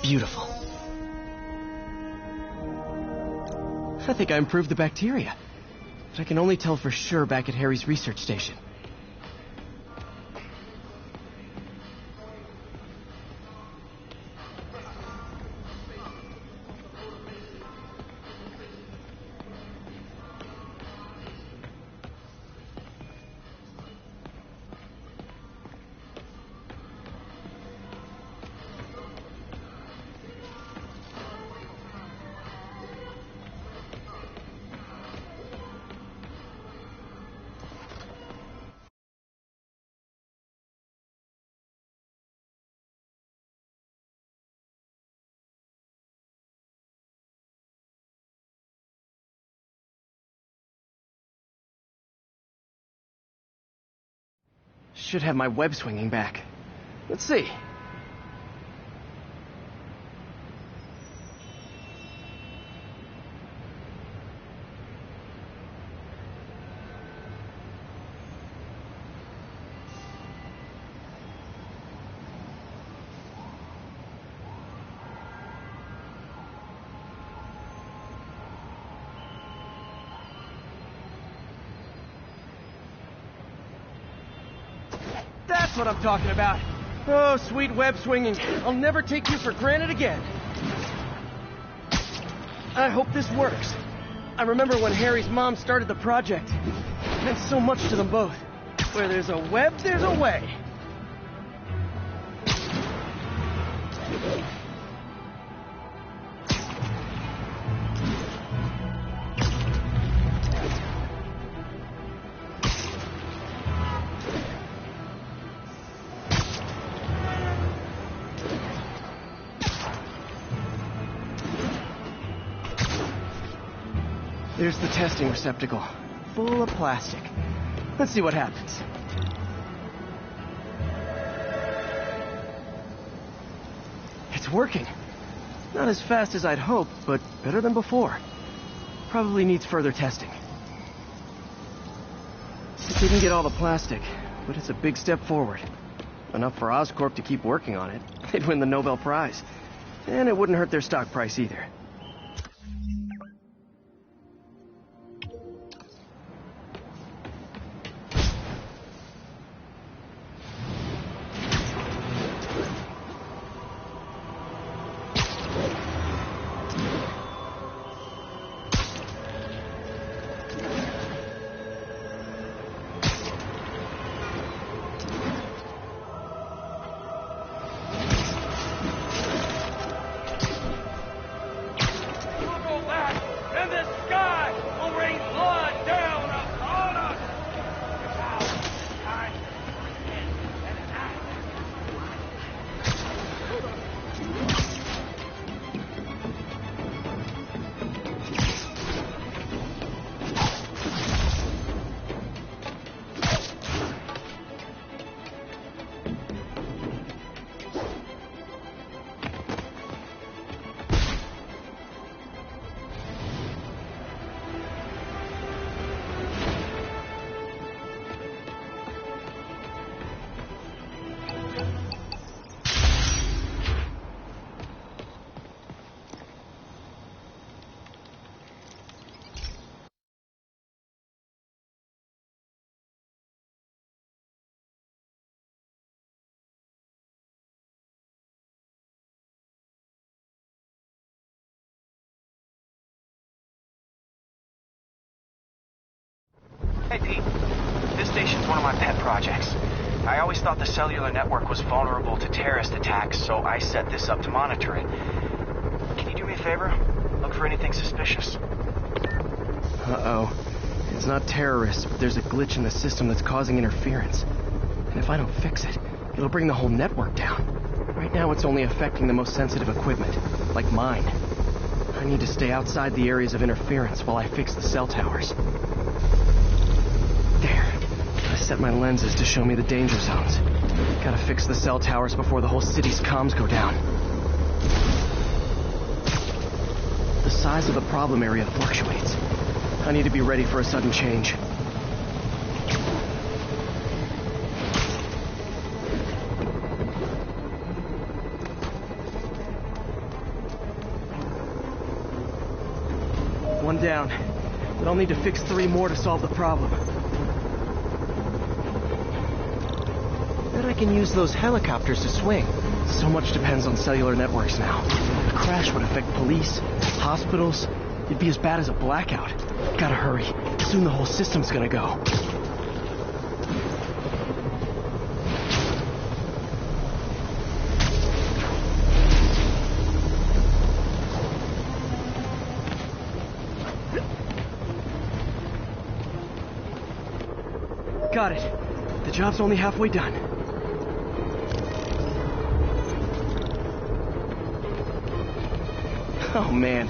Beautiful. I think I improved the bacteria. But I can only tell for sure back at Harry's research station. Should have my web swinging back. Let's see. That's what I'm talking about. Oh, sweet web swinging. I'll never take you for granted again. I hope this works. I remember when Harry's mom started the project. It meant so much to them both. Where there's a web, there's a way. There's the testing receptacle, full of plastic. Let's see what happens. It's working. Not as fast as I'd hoped, but better than before. Probably needs further testing. It didn't get all the plastic, but it's a big step forward. Enough for Oscorp to keep working on it. They'd win the Nobel Prize. And it wouldn't hurt their stock price either. Hey, Pete. This station's one of my pet projects. I always thought the cellular network was vulnerable to terrorist attacks, so I set this up to monitor it. Can you do me a favor? Look for anything suspicious. Uh-oh. It's not terrorists, but there's a glitch in the system that's causing interference. And if I don't fix it, it'll bring the whole network down. Right now it's only affecting the most sensitive equipment, like mine. I need to stay outside the areas of interference while I fix the cell towers. There. I set my lenses to show me the danger zones. Gotta fix the cell towers before the whole city's comms go down. The size of the problem area fluctuates. I need to be ready for a sudden change. One down, but I'll need to fix 3 more to solve the problem. Bet I can use those helicopters to swing. So much depends on cellular networks now. A crash would affect police, hospitals. It'd be as bad as a blackout. Gotta hurry. Soon the whole system's gonna go. Got it. The job's only halfway done. Oh man,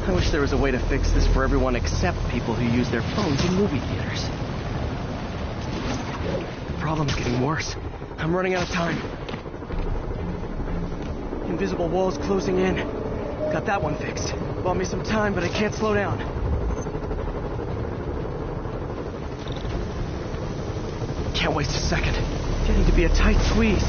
I wish there was a way to fix this for everyone except people who use their phones in movie theaters. The problem's getting worse. I'm running out of time. Invisible walls closing in. Got that one fixed. Bought me some time, but I can't slow down. Can't waste a second. Getting to be a tight squeeze.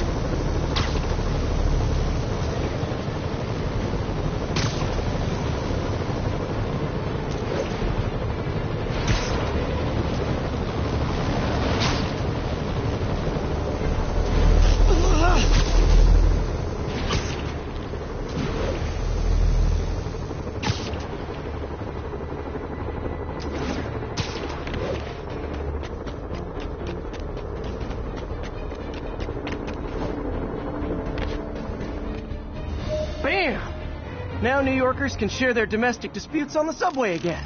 Now New Yorkers can share their domestic disputes on the subway again.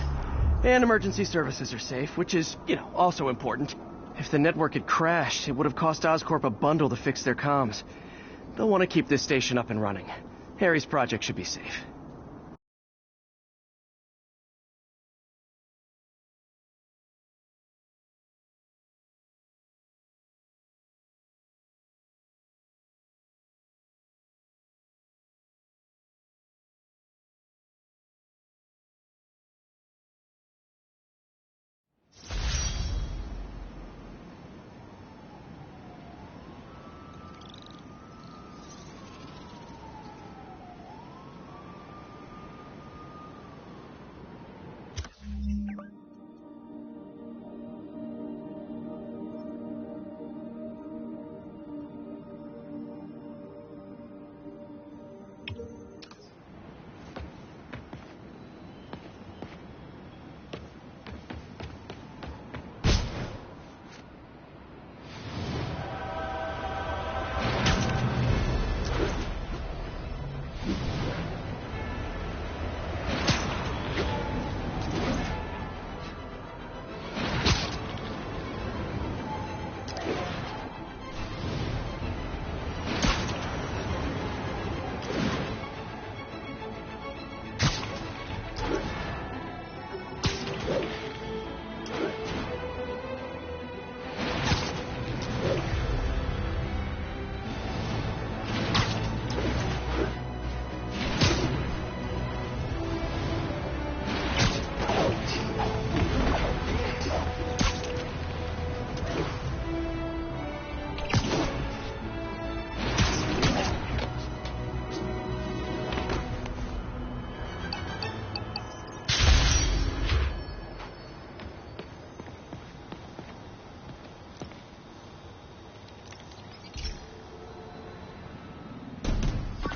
And emergency services are safe, which is, also important. If the network had crashed, it would have cost Oscorp a bundle to fix their comms. They'll want to keep this station up and running. Harry's project should be safe.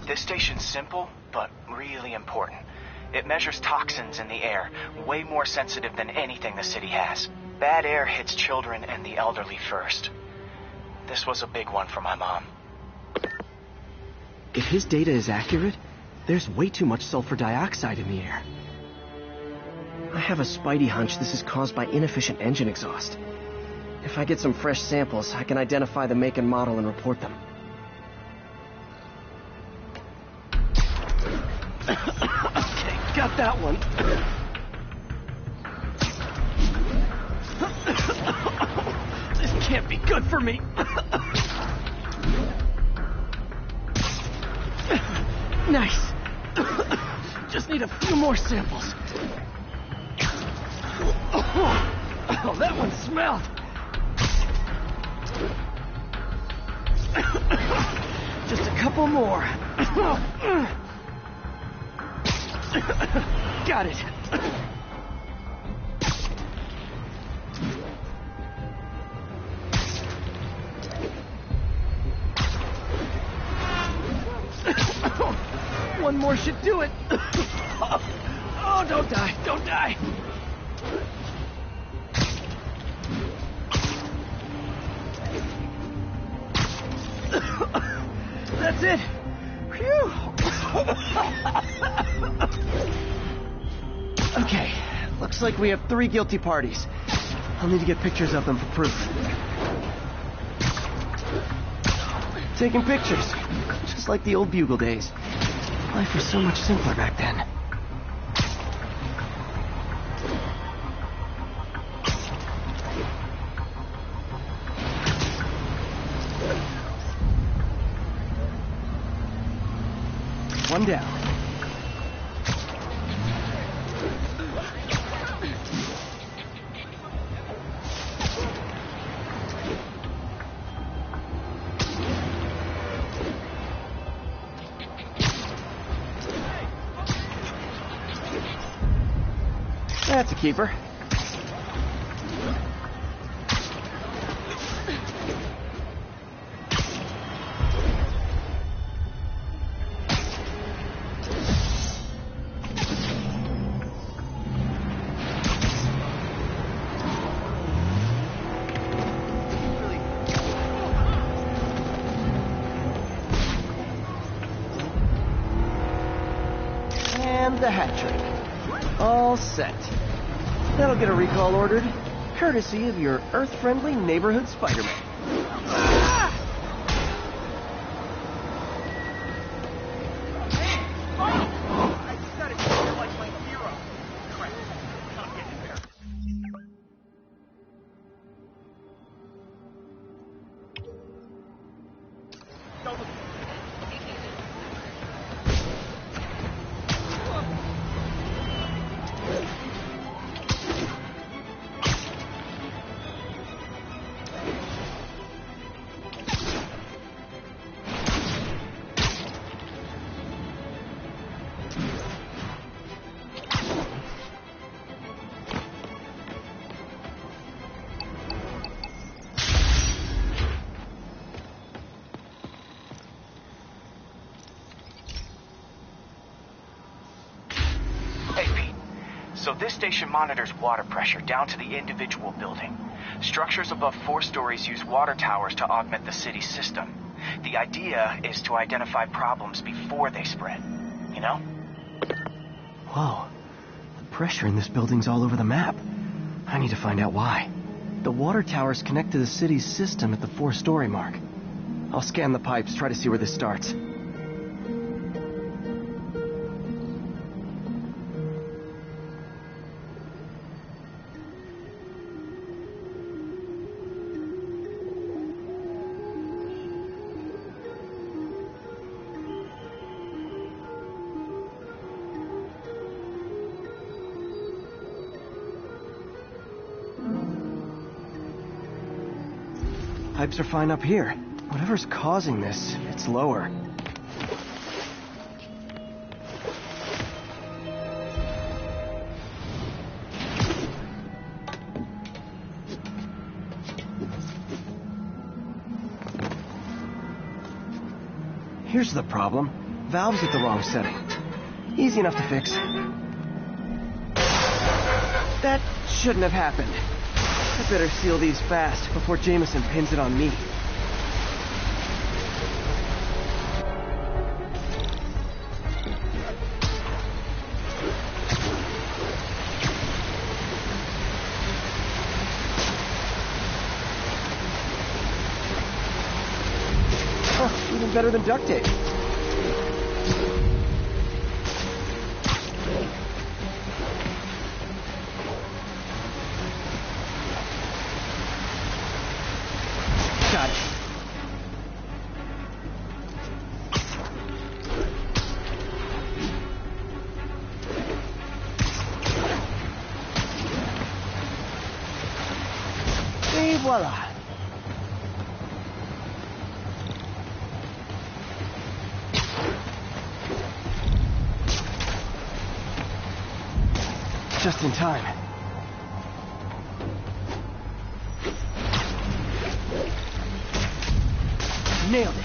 This station's simple, but really important. It measures toxins in the air, way more sensitive than anything the city has. Bad air hits children and the elderly first. This was a big one for my mom. If his data is accurate, there's way too much sulfur dioxide in the air. I have a spidey hunch this is caused by inefficient engine exhaust. If I get some fresh samples, I can identify the make and model and report them. Okay, got that one. This can't be good for me. Nice. Just need a few more samples. Oh, that one smelled. Just a couple more. Got it. One more should do it. Oh, don't die, don't die. That's it. Phew. Okay, looks like we have 3 guilty parties. I'll need to get pictures of them for proof. Taking pictures, just like the old Bugle days. Life was so much simpler back then. One down. That's a keeper. And the hat trick. All set. That'll get a recall ordered, courtesy of your Earth-friendly neighborhood Spider-Man. So this station monitors water pressure down to the individual building. Structures above 4 stories use water towers to augment the city's system. The idea is to identify problems before they spread, you know? Whoa. The pressure in this building's all over the map. I need to find out why. The water towers connect to the city's system at the 4-story mark. I'll scan the pipes, try to see where this starts. Pipes are fine up here. Whatever's causing this, it's lower. Here's the problem. Valve's at the wrong setting. Easy enough to fix. That shouldn't have happened. I better seal these fast before Jameson pins it on me. Even better than duct tape. Got it. Et voila. Just in time. Nailed it.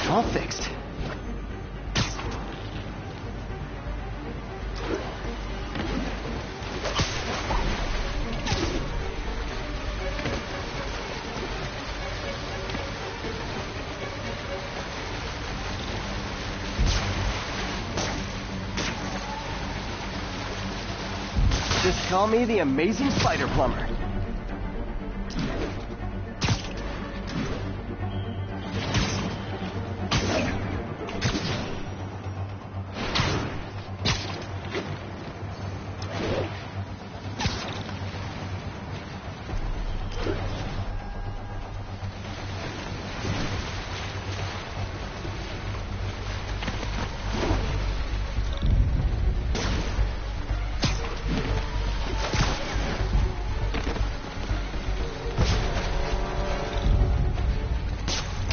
All fixed. Just call me the Amazing Spider Plumber.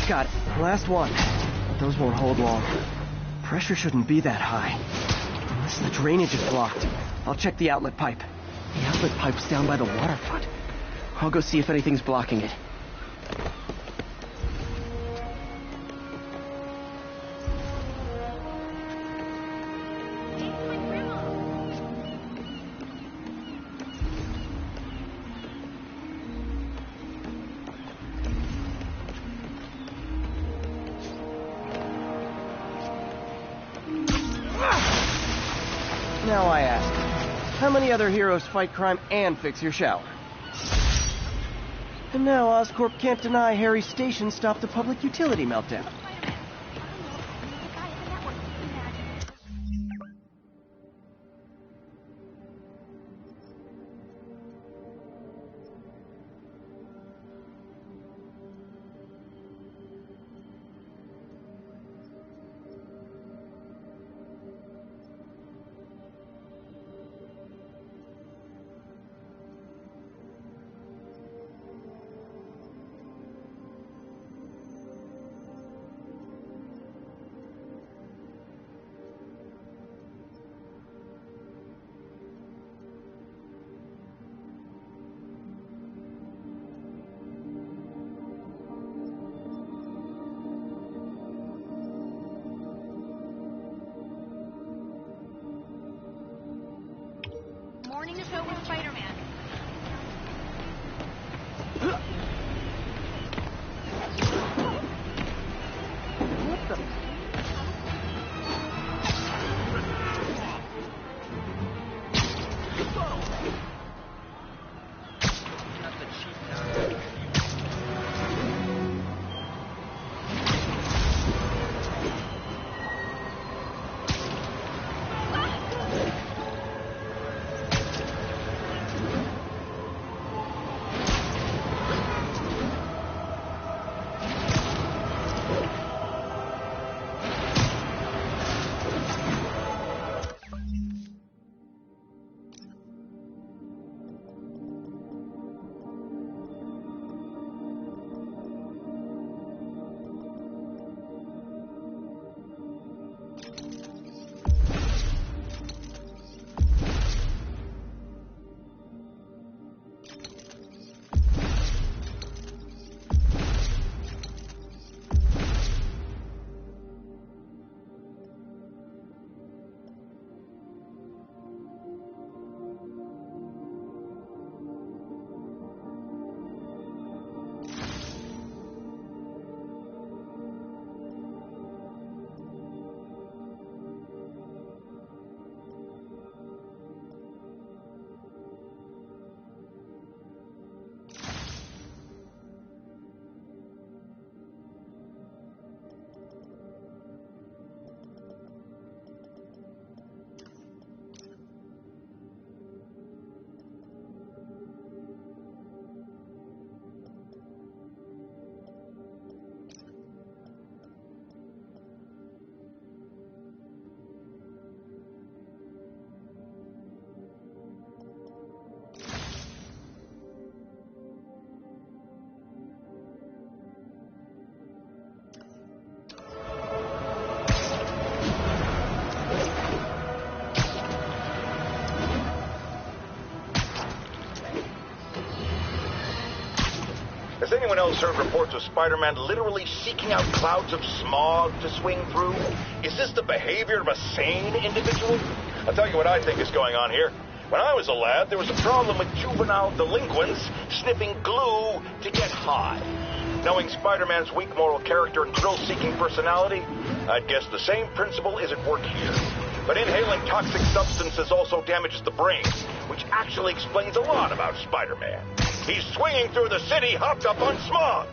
Got it. Last one. Those won't hold long. Pressure shouldn't be that high. Unless the drainage is blocked. I'll check the outlet pipe. The outlet pipe's down by the waterfront. I'll go see if anything's blocking it. Now I ask, how many other heroes fight crime and fix your shower? And now Oscorp can't deny Harry's station stopped the public utility meltdown. anyone else heard reports of Spider-Man literally seeking out clouds of smog to swing through? Is this the behavior of a sane individual? I'll tell you what I think is going on here. When I was a lad, there was a problem with juvenile delinquents sniffing glue to get high. Knowing Spider-Man's weak moral character and thrill-seeking personality, I'd guess the same principle is at work here. But inhaling toxic substances also damages the brain, which actually explains a lot about Spider-Man. He's swinging through the city hopped up on smog.